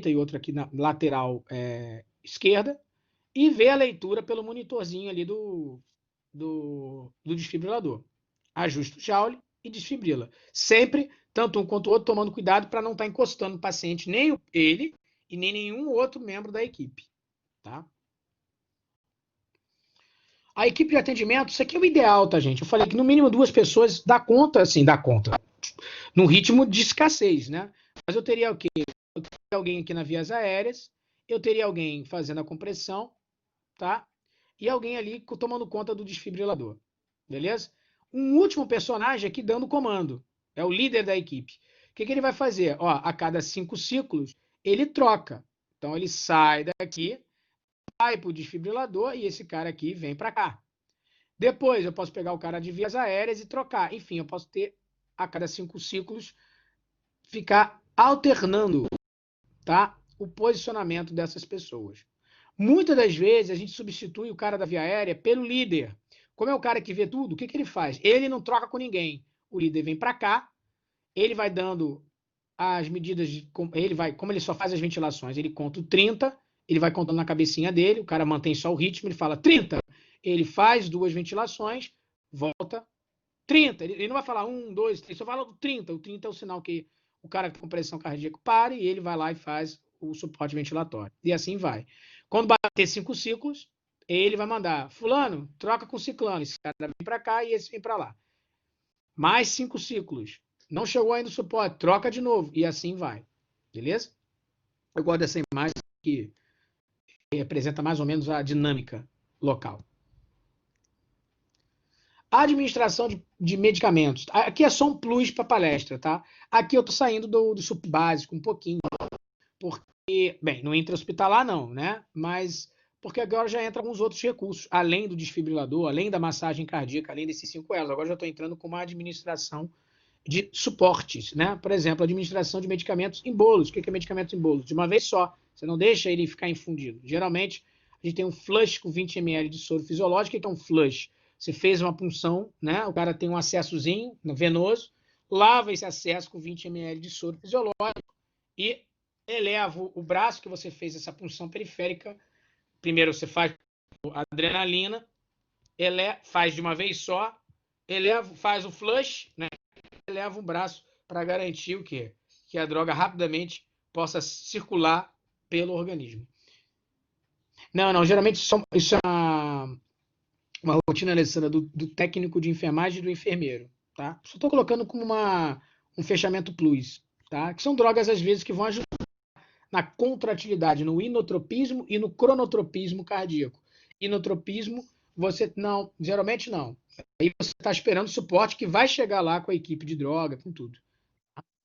e outra aqui na lateral esquerda, e vê a leitura pelo monitorzinho ali do desfibrilador. Ajusta o Joule e desfibrila. Sempre, tanto um quanto o outro, tomando cuidado para não estar encostando o paciente, nem ele e nem nenhum outro membro da equipe. Tá? A equipe de atendimento, isso aqui é o ideal, tá, gente? Eu falei que no mínimo 2 pessoas dá conta, num ritmo de escassez, né? Mas eu teria o quê? Eu teria alguém aqui nas vias aéreas, eu teria alguém fazendo a compressão, tá? E alguém ali tomando conta do desfibrilador, beleza? Um último personagem aqui dando comando, é o líder da equipe. O que ele vai fazer? Ó, a cada 5 ciclos, ele troca. Então, ele sai daqui, vai para o desfibrilador e esse cara aqui vem para cá. Depois, eu posso pegar o cara de vias aéreas e trocar. Enfim, eu posso ter, a cada 5 ciclos, ficar alternando, tá, o posicionamento dessas pessoas. Muitas das vezes, a gente substitui o cara da via aérea pelo líder. Como é o cara que vê tudo, o que ele faz? Ele não troca com ninguém. O líder vem para cá, ele vai dando as medidas, como ele só faz as ventilações, ele conta o 30, ele vai contando na cabecinha dele, o cara mantém só o ritmo, ele fala 30, ele faz 2 ventilações, volta, 30, ele não vai falar 1, 2, 3, só fala o 30, o 30 é o sinal que o cara com pressão cardíaca para e ele vai lá e faz o suporte ventilatório, e assim vai. Quando bater 5 ciclos, ele vai mandar, fulano, troca com ciclano, esse cara vem para cá e esse vem para lá. Mais 5 ciclos, não chegou ainda o suporte, troca de novo, e assim vai. Beleza? Eu gosto dessa imagem que representa mais ou menos a dinâmica local. A administração de medicamentos. Aqui é só um plus para a palestra, tá? Aqui eu estou saindo do básico um pouquinho, porque, bem, no intra-hospitalar não, né? Mas porque agora já entra alguns outros recursos, além do desfibrilador, além da massagem cardíaca, além desses 5 elos. Agora já estou entrando com uma administração de suportes, né? Por exemplo, administração de medicamentos em bolos. O que é medicamentos em bolos? De uma vez só. Você não deixa ele ficar infundido. Geralmente, a gente tem um flush com 20 ml de soro fisiológico. O que é um flush? Você fez uma punção, né? O cara tem um acessozinho venoso, lava esse acesso com 20 ml de soro fisiológico e eleva o braço que você fez essa punção periférica. Primeiro você faz a adrenalina, faz de uma vez só, faz o flush, né? Eleva o braço para garantir o quê? Que a droga rapidamente possa circular pelo organismo. Não, geralmente isso é uma rotina, Alessandra, do técnico de enfermagem e do enfermeiro, tá? Só estou colocando como um fechamento plus, tá? Que são drogas, às vezes, que vão ajudar na contratilidade, no inotropismo e no cronotropismo cardíaco. Inotropismo, geralmente não. Aí você está esperando suporte que vai chegar lá com a equipe de droga, com tudo.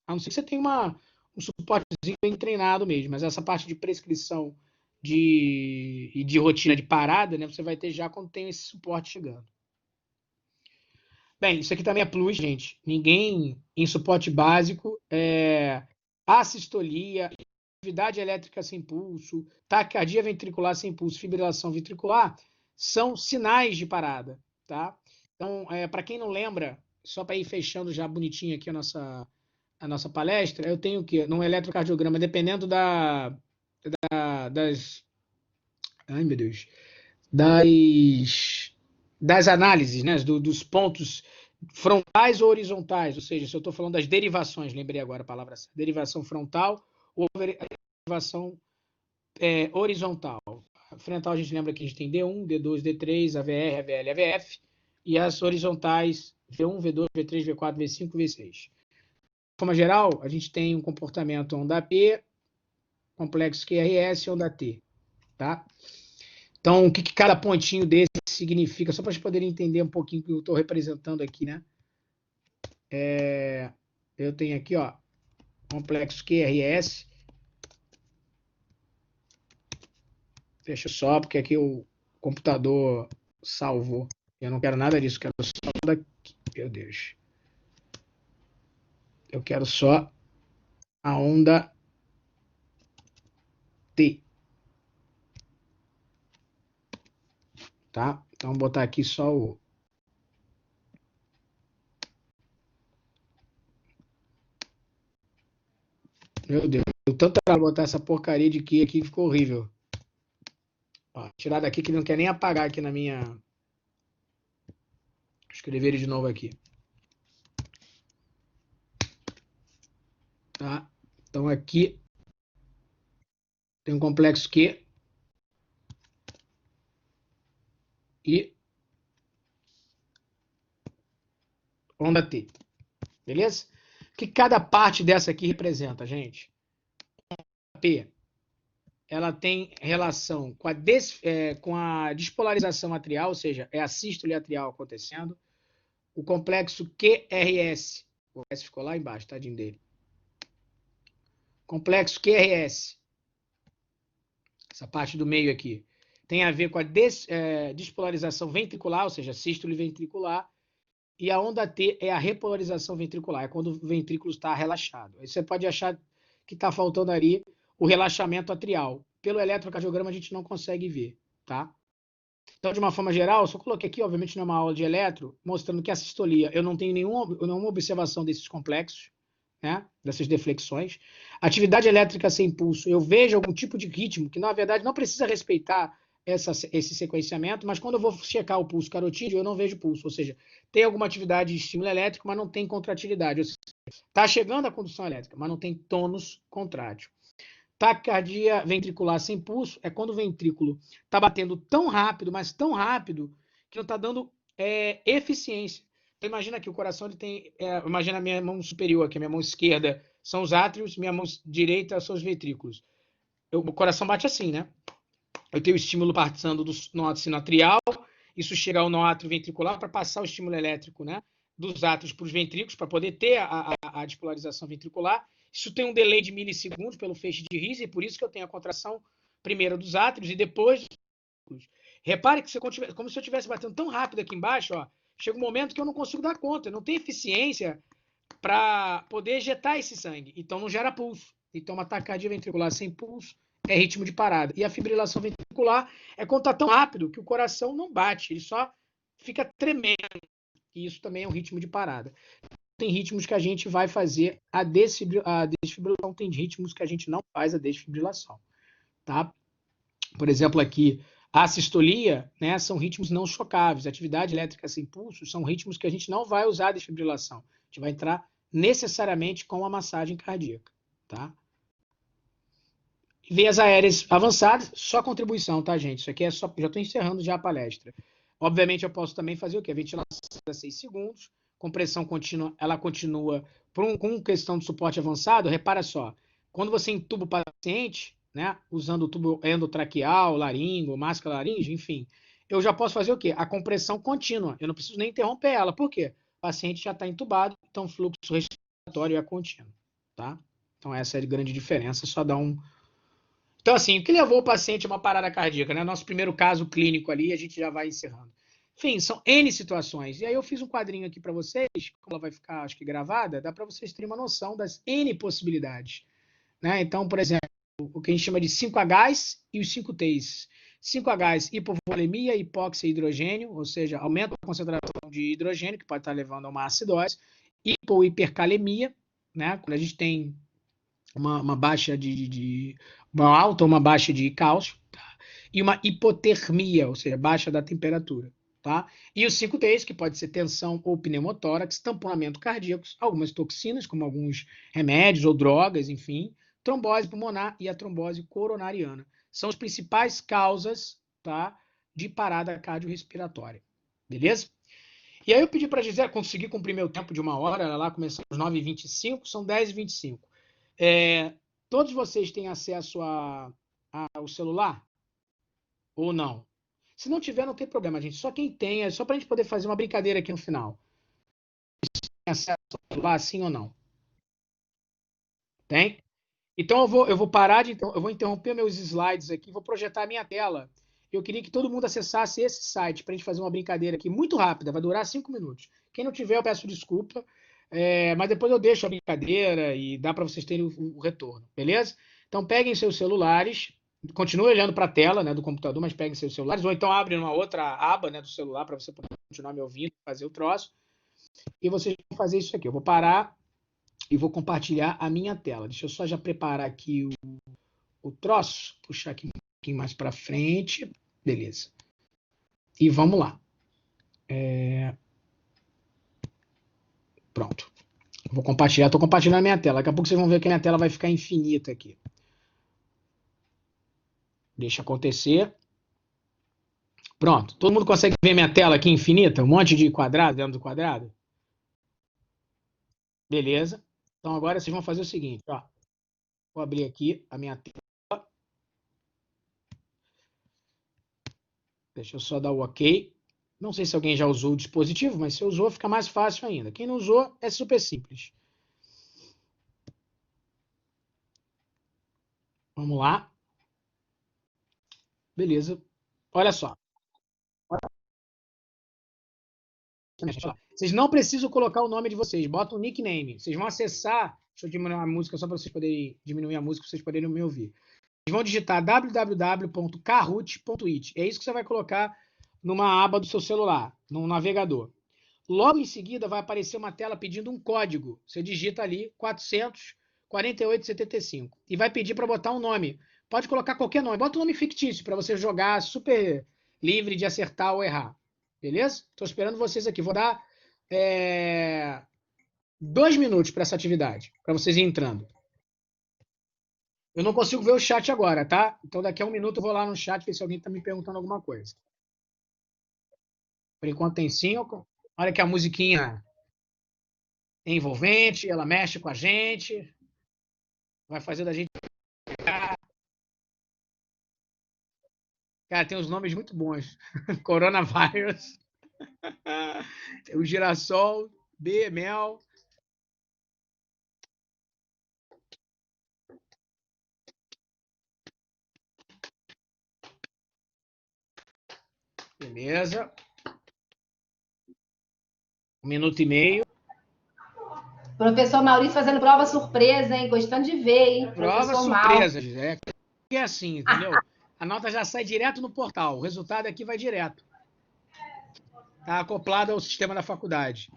A não ser que você tenha um suportezinho bem treinado mesmo, mas essa parte de prescrição e de rotina de parada, né, você vai ter já quando tem esse suporte chegando. Bem, isso aqui também é plus, gente. Ninguém em suporte básico, assistolia, atividade elétrica sem pulso, taquicardia ventricular sem pulso, fibrilação ventricular, são sinais de parada, tá? Então, para quem não lembra, só para ir fechando já bonitinho aqui a nossa palestra, eu tenho o quê? Num eletrocardiograma, dependendo das... Ai, meu Deus. Das análises, né? Dos pontos frontais ou horizontais, ou seja, se eu estou falando das derivações, lembrei agora a palavra, derivação frontal ou derivação horizontal. Frontal a gente lembra que a gente tem D1, D2, D3, AVR, AVL, AVF, e as horizontais V1, V2, V3, V4, V5, V6. De forma geral, a gente tem um comportamento onda P, complexo QRS e onda T, tá? Então, o que cada pontinho desse significa, só para vocês poderem entender um pouquinho o que eu estou representando aqui, né? Eu tenho aqui, ó, complexo QRS. Deixa só, porque aqui o computador salvou. Eu não quero nada disso, quero só daqui. Meu Deus. Eu quero só a onda T. Tá? Então, vou botar aqui só o... Meu Deus, deu tanto para botar essa porcaria de que aqui ficou horrível. Ó, tirar daqui que não quer nem apagar aqui na minha... Vou escrever ele de novo aqui. Tá? Então, aqui tem um complexo Q e onda T. Beleza? O que cada parte dessa aqui representa, gente? A P, ela tem relação com a despolarização atrial, ou seja, é a sístole atrial acontecendo. O complexo QRS, o S ficou lá embaixo, tadinho dele. Complexo QRS. Essa parte do meio aqui. Tem a ver com a despolarização ventricular, ou seja, sístole ventricular. E a onda T é a repolarização ventricular, é quando o ventrículo está relaxado. Aí você pode achar que está faltando ali o relaxamento atrial. Pelo eletrocardiograma a gente não consegue ver, tá? Então, de uma forma geral, só coloquei aqui, obviamente, numa aula de eletro, mostrando que a sistolia, eu não tenho nenhuma observação desses complexos, né? Dessas deflexões. Atividade elétrica sem pulso, eu vejo algum tipo de ritmo que, na verdade, não precisa respeitar esse sequenciamento, mas quando eu vou checar o pulso carotídeo, eu não vejo pulso, ou seja, tem alguma atividade de estímulo elétrico, mas não tem contratilidade, ou seja, está chegando a condução elétrica, mas não tem tônus contrátil. Taquicardia ventricular sem pulso é quando o ventrículo está batendo tão rápido, mas tão rápido, que não está dando eficiência. Então, imagina que o coração ele tem. Imagina a minha mão superior, que a minha mão esquerda são os átrios, minha mão direita são os ventrículos. O coração bate assim, né? Eu tenho o estímulo passando do nó sinoatrial, isso chega ao nó átrio ventricular para passar o estímulo elétrico, né? Dos átrios para os ventrículos, para poder ter a despolarização ventricular. Isso tem um delay de milissegundos pelo feixe de Riese, e por isso que eu tenho a contração primeiro dos átrios e depois dos ventrículos. Repare que como se eu estivesse batendo tão rápido aqui embaixo, ó, chega um momento que eu não consigo dar conta, não tem eficiência para poder ejetar esse sangue, então não gera pulso. Então, uma taquicardia ventricular sem pulso é ritmo de parada. E a fibrilação ventricular é quando está tão rápido que o coração não bate, ele só fica tremendo. E isso também é um ritmo de parada. Tem ritmos que a gente vai fazer a desfibrilação, tem ritmos que a gente não faz a desfibrilação. Tá? Por exemplo, aqui, a sistolia, né, são ritmos não chocáveis. Atividade elétrica sem pulso são ritmos que a gente não vai usar a desfibrilação. A gente vai entrar necessariamente com a massagem cardíaca. Tá? Veias aéreas avançadas, só contribuição, tá, gente? Isso aqui é só. Já estou encerrando já a palestra. Obviamente, eu posso também fazer o quê? Ventilação a 6 segundos, compressão contínua, ela continua com questão de suporte avançado. Repara só, quando você entuba o paciente, né, usando o tubo endotraqueal, laringo, máscara laríngea, enfim, eu já posso fazer o quê? A compressão contínua. Eu não preciso nem interromper ela. Por quê? O paciente já está entubado, então o fluxo respiratório é contínuo, tá? Então, essa é a grande diferença. Só dá um. Então, assim, o que levou o paciente a uma parada cardíaca, né? Nosso primeiro caso clínico ali, a gente já vai encerrando. Enfim, são N situações. E aí eu fiz um quadrinho aqui para vocês, como ela vai ficar, acho que gravada, dá para vocês terem uma noção das N possibilidades. Né? Então, por exemplo, o que a gente chama de 5Hs e os 5Ts. 5Hs, hipovolemia, hipóxia e hidrogênio, ou seja, aumenta a concentração de hidrogênio, que pode estar levando a uma acidose. Hipohipercalemia, né? Quando a gente tem uma baixa uma alta ou uma baixa de cálcio, tá? E uma hipotermia, ou seja, baixa da temperatura, tá? E os 5Ts, que pode ser tensão ou pneumotórax, tamponamento cardíaco, algumas toxinas, como alguns remédios ou drogas, enfim, trombose pulmonar e a trombose coronariana. São as principais causas, tá, de parada cardiorrespiratória, beleza? E aí eu pedi para a Gisele, consegui cumprir meu tempo de 1 hora, ela lá começou às 9h25, são 10h25. Todos vocês têm acesso ao celular? Ou não? Se não tiver, não tem problema, gente. Só quem tem, é só para a gente poder fazer uma brincadeira aqui no final. Tem acesso ao celular, sim ou não? Tem? Então eu vou parar eu vou interromper meus slides aqui, vou projetar a minha tela. Eu queria que todo mundo acessasse esse site para a gente fazer uma brincadeira aqui muito rápida, vai durar 5 minutos. Quem não tiver, eu peço desculpa. Mas depois eu deixo a brincadeira e dá para vocês terem o retorno, beleza? Então peguem seus celulares, continuem olhando para a tela, né, do computador, mas peguem seus celulares, ou então abrem uma outra aba, né, do celular para você poder continuar me ouvindo, fazer o troço. E vocês vão fazer isso aqui. Eu vou parar e vou compartilhar a minha tela. Deixa eu só já preparar aqui o troço, puxar aqui um pouquinho mais para frente, beleza. E vamos lá. Pronto. Vou compartilhar, estou compartilhando a minha tela. Daqui a pouco vocês vão ver que a minha tela vai ficar infinita aqui. Deixa acontecer. Pronto. Todo mundo consegue ver minha tela aqui infinita? Um monte de quadrado dentro do quadrado? Beleza. Então agora vocês vão fazer o seguinte, ó. Vou abrir aqui a minha tela. Deixa eu só dar o OK. Não sei se alguém já usou o dispositivo, mas se usou, fica mais fácil ainda. Quem não usou, é super simples. Vamos lá. Beleza. Olha só. Vocês não precisam colocar o nome de vocês, bota um nickname. Vocês vão acessar. Deixa eu diminuir a música só para vocês poderem diminuir a música, para vocês poderem me ouvir. Vocês vão digitar www.kahoot.it. É isso que você vai colocar numa aba do seu celular, no navegador. Logo em seguida vai aparecer uma tela pedindo um código. Você digita ali 448,75 e vai pedir para botar um nome. Pode colocar qualquer nome. Bota um nome fictício para você jogar super livre de acertar ou errar. Beleza? Estou esperando vocês aqui. Vou dar 2 minutos para essa atividade, para vocês irem entrando. Eu não consigo ver o chat agora, tá? Então daqui a 1 minuto eu vou lá no chat ver se alguém está me perguntando alguma coisa. Por enquanto tem 5. Olha que a musiquinha é envolvente, ela mexe com a gente, vai fazer da gente. Cara, tem uns nomes muito bons. Coronavírus, o girassol, B, mel. Beleza. 1 minuto e meio. Professor Maurício fazendo prova surpresa, hein? Gostando de ver, hein? Prova surpresa. É assim, entendeu? A nota já sai direto no portal. O resultado aqui vai direto. Está acoplado ao sistema da faculdade.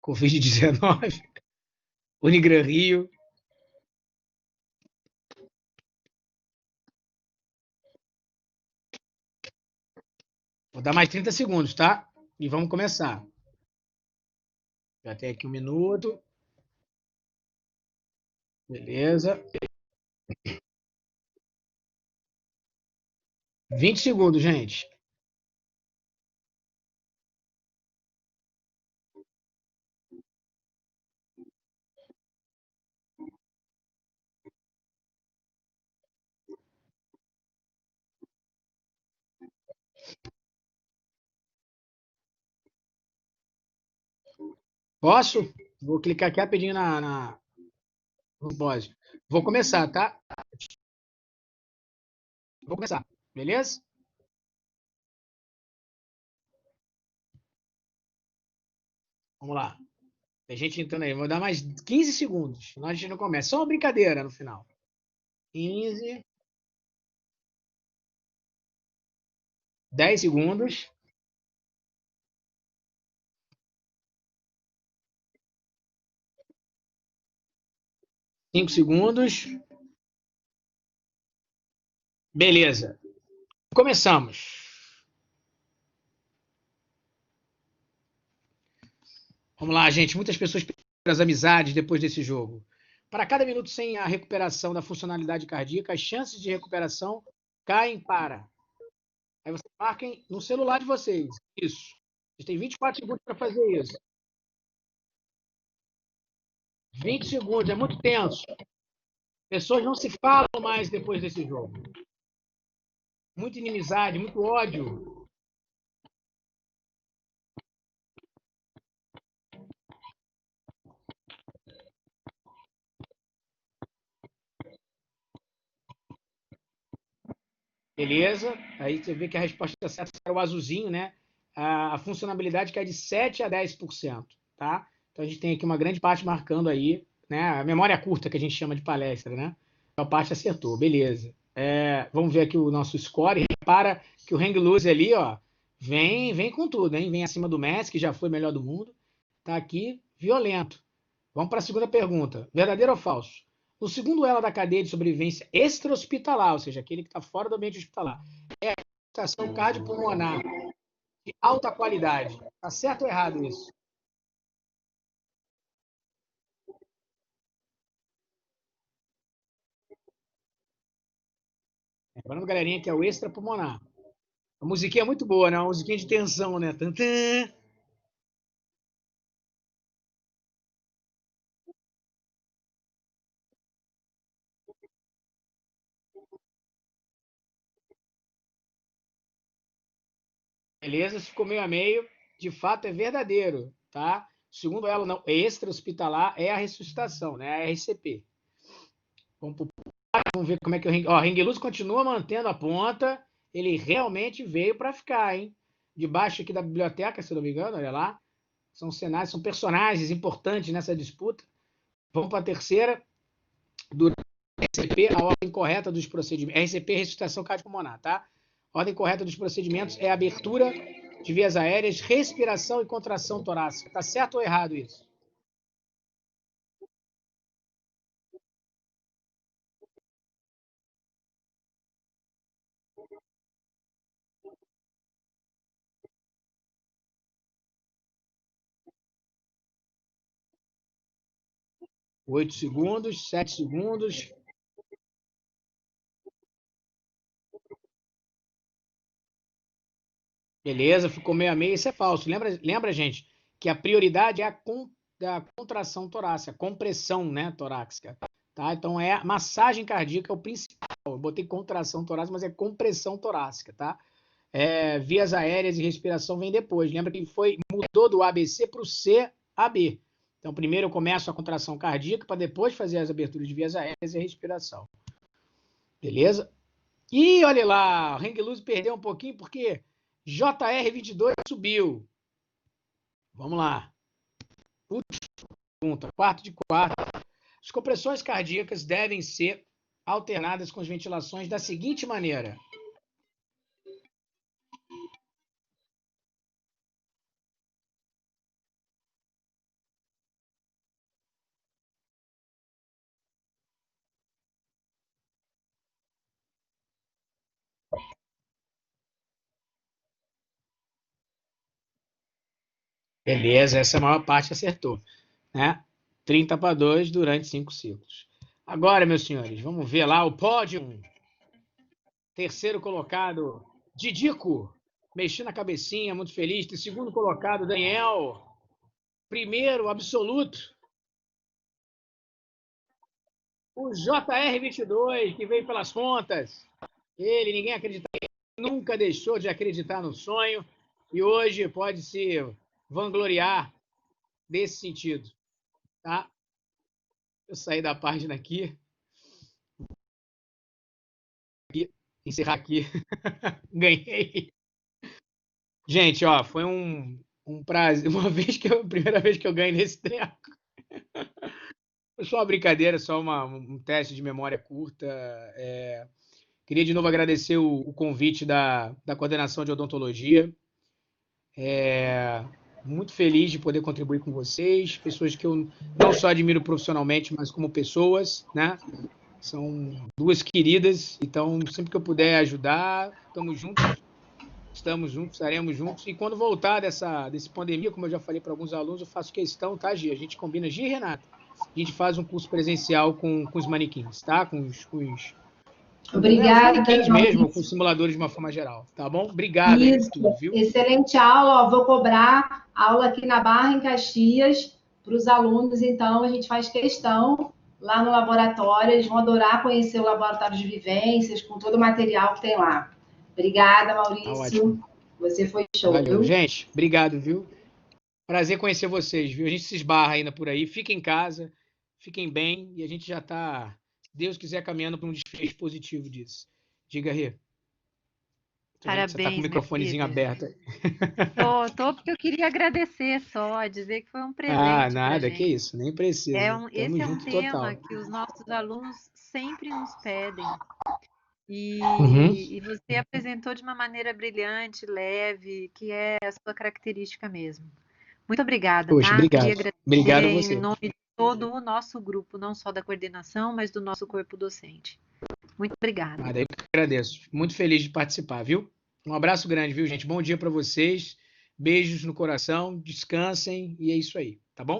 Covid-19, Unigran Rio. Vou dar mais 30 segundos, tá? E vamos começar. Já tem aqui 1 minuto. Beleza. 20 segundos, gente. Posso? Vou clicar aqui rapidinho no pause. Vou começar, tá? Vou começar. Beleza? Vamos lá. Tem gente entrando aí. Vou dar mais 15 segundos. Senão a gente não começa. Só uma brincadeira no final. 15. 10 segundos. 5 segundos. Beleza. Começamos. Vamos lá, gente. Muitas pessoas perderam as amizades depois desse jogo. Para cada minuto sem a recuperação da funcionalidade cardíaca, as chances de recuperação caem para. Aí vocês marquem no celular de vocês. Isso. Vocês têm 24 segundos para fazer isso. 20 segundos, é muito tenso. Pessoas não se falam mais depois desse jogo. Muita inimizade, muito ódio. Beleza? Aí você vê que a resposta certa era o azulzinho, né? A funcionalidade cai de 7 a 10%, tá? Então a gente tem aqui uma grande parte marcando aí, né? A memória curta que a gente chama de palestra, né? A parte acertou, beleza. Vamos ver aqui o nosso score. Repara que o hang loose ali, ó, vem com tudo, hein? Vem acima do Messi, que já foi melhor do mundo. Tá aqui violento. Vamos para a segunda pergunta. Verdadeiro ou falso? No segundo ela da cadeia de sobrevivência extra-hospitalar, ou seja, aquele que está fora do ambiente hospitalar, é a estação cardiopulmonar de alta qualidade. Está certo ou errado isso? Lembrando, galerinha, que é o extrapulmonar. A musiquinha é muito boa, né? Uma musiquinha de tensão, né? Tantã. Beleza? Se ficou meio a meio, de fato é verdadeiro, tá? Segundo ela, não, extra-hospitalar é a ressuscitação, né? A RCP. Vamos ver como é que o Ring Luz continua mantendo a ponta. Ele realmente veio para ficar, hein? Debaixo aqui da biblioteca, se não me engano, olha lá. São cenários, são personagens importantes nessa disputa. Vamos para a terceira. Durante a RCP, a ordem correta dos procedimentos. RCP é ressuscitação cardiopulmonar, tá? A ordem correta dos procedimentos é abertura de vias aéreas, respiração e contração torácica. Tá certo ou errado isso? Oito segundos, 7 segundos. Beleza, ficou meio a meio. Isso é falso. Lembra, gente, que a prioridade é a contração torácica, a compressão, né, torácica. Tá? Então, é a massagem cardíaca é o principal. Eu botei contração torácica, mas é compressão torácica, tá? Vias aéreas e respiração vem depois. Lembra que mudou do ABC para o CAB. Então, primeiro eu começo a contração cardíaca para depois fazer as aberturas de vias aéreas e a respiração. Beleza? E olha lá, o Ring Luz perdeu um pouquinho porque JR22 subiu. Vamos lá. Última pergunta, quarto de quarto. As compressões cardíacas devem ser alternadas com as ventilações da seguinte maneira. Beleza, essa maior parte acertou, né? 30-2 durante 5 ciclos. Agora, meus senhores, vamos ver lá o pódio. Terceiro colocado, Didico, mexendo na cabecinha, muito feliz. Segundo colocado, Daniel. Primeiro, absoluto, o JR22, que veio pelas pontas. Ninguém acredita, nunca deixou de acreditar no sonho e hoje pode se vangloriar desse sentido, tá? Eu saí da página aqui. Encerrar aqui. Ganhei. Gente, ó, foi um prazer. Primeira vez que eu ganho nesse treco. Foi só uma brincadeira, só um teste de memória curta. Queria de novo agradecer o convite da coordenação de odontologia. Muito feliz de poder contribuir com vocês, pessoas que eu não só admiro profissionalmente, mas como pessoas, né? São duas queridas, então sempre que eu puder ajudar, estamos juntos, estaremos juntos. E quando voltar desse pandemia, como eu já falei para alguns alunos, eu faço questão, tá, Gi? A gente combina, Gi e Renata, a gente faz um curso presencial com os manequins, tá? Com os Obrigada, manequins mesmo, com simuladores de uma forma geral, tá bom? Obrigado aí por tudo, viu? Excelente aula, ó, vou cobrar aula aqui na Barra, em Caxias, para os alunos, então a gente faz questão lá no laboratório, eles vão adorar conhecer o laboratório de vivências, com todo o material que tem lá. Obrigada, Maurício. Tá, você foi show, valeu, viu? gente. Obrigado, viu? Prazer conhecer vocês, viu? A gente se esbarra ainda por aí. Fiquem em casa, fiquem bem e a gente já está, se Deus quiser, caminhando para um desfecho positivo disso. Diga, Rê. Parabéns, você está com o microfonezinho aberto aí. Tô porque eu queria agradecer só, dizer que foi um presente. Nada, que isso, nem precisa. Esse é um tema que os nossos alunos sempre nos pedem. E você apresentou de uma maneira brilhante, leve, que é a sua característica mesmo. Muito obrigada, Poxa, tá? obrigado. Queria agradecer Obrigado a você. em nome de todo o nosso grupo, não só da coordenação, mas do nosso corpo docente. Muito obrigada. Nada, eu que agradeço. Muito feliz de participar, viu? Um abraço grande, viu, gente? Bom dia para vocês. Beijos no coração, descansem e é isso aí, tá bom?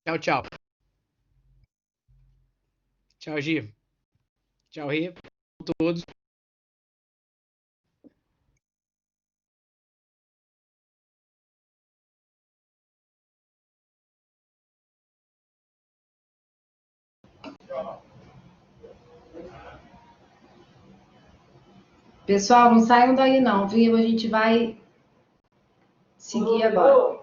Tchau, tchau. Tchau, Gi. Tchau, Rê. Todos. Pessoal, não saiam daí não, viu? A gente vai seguir agora.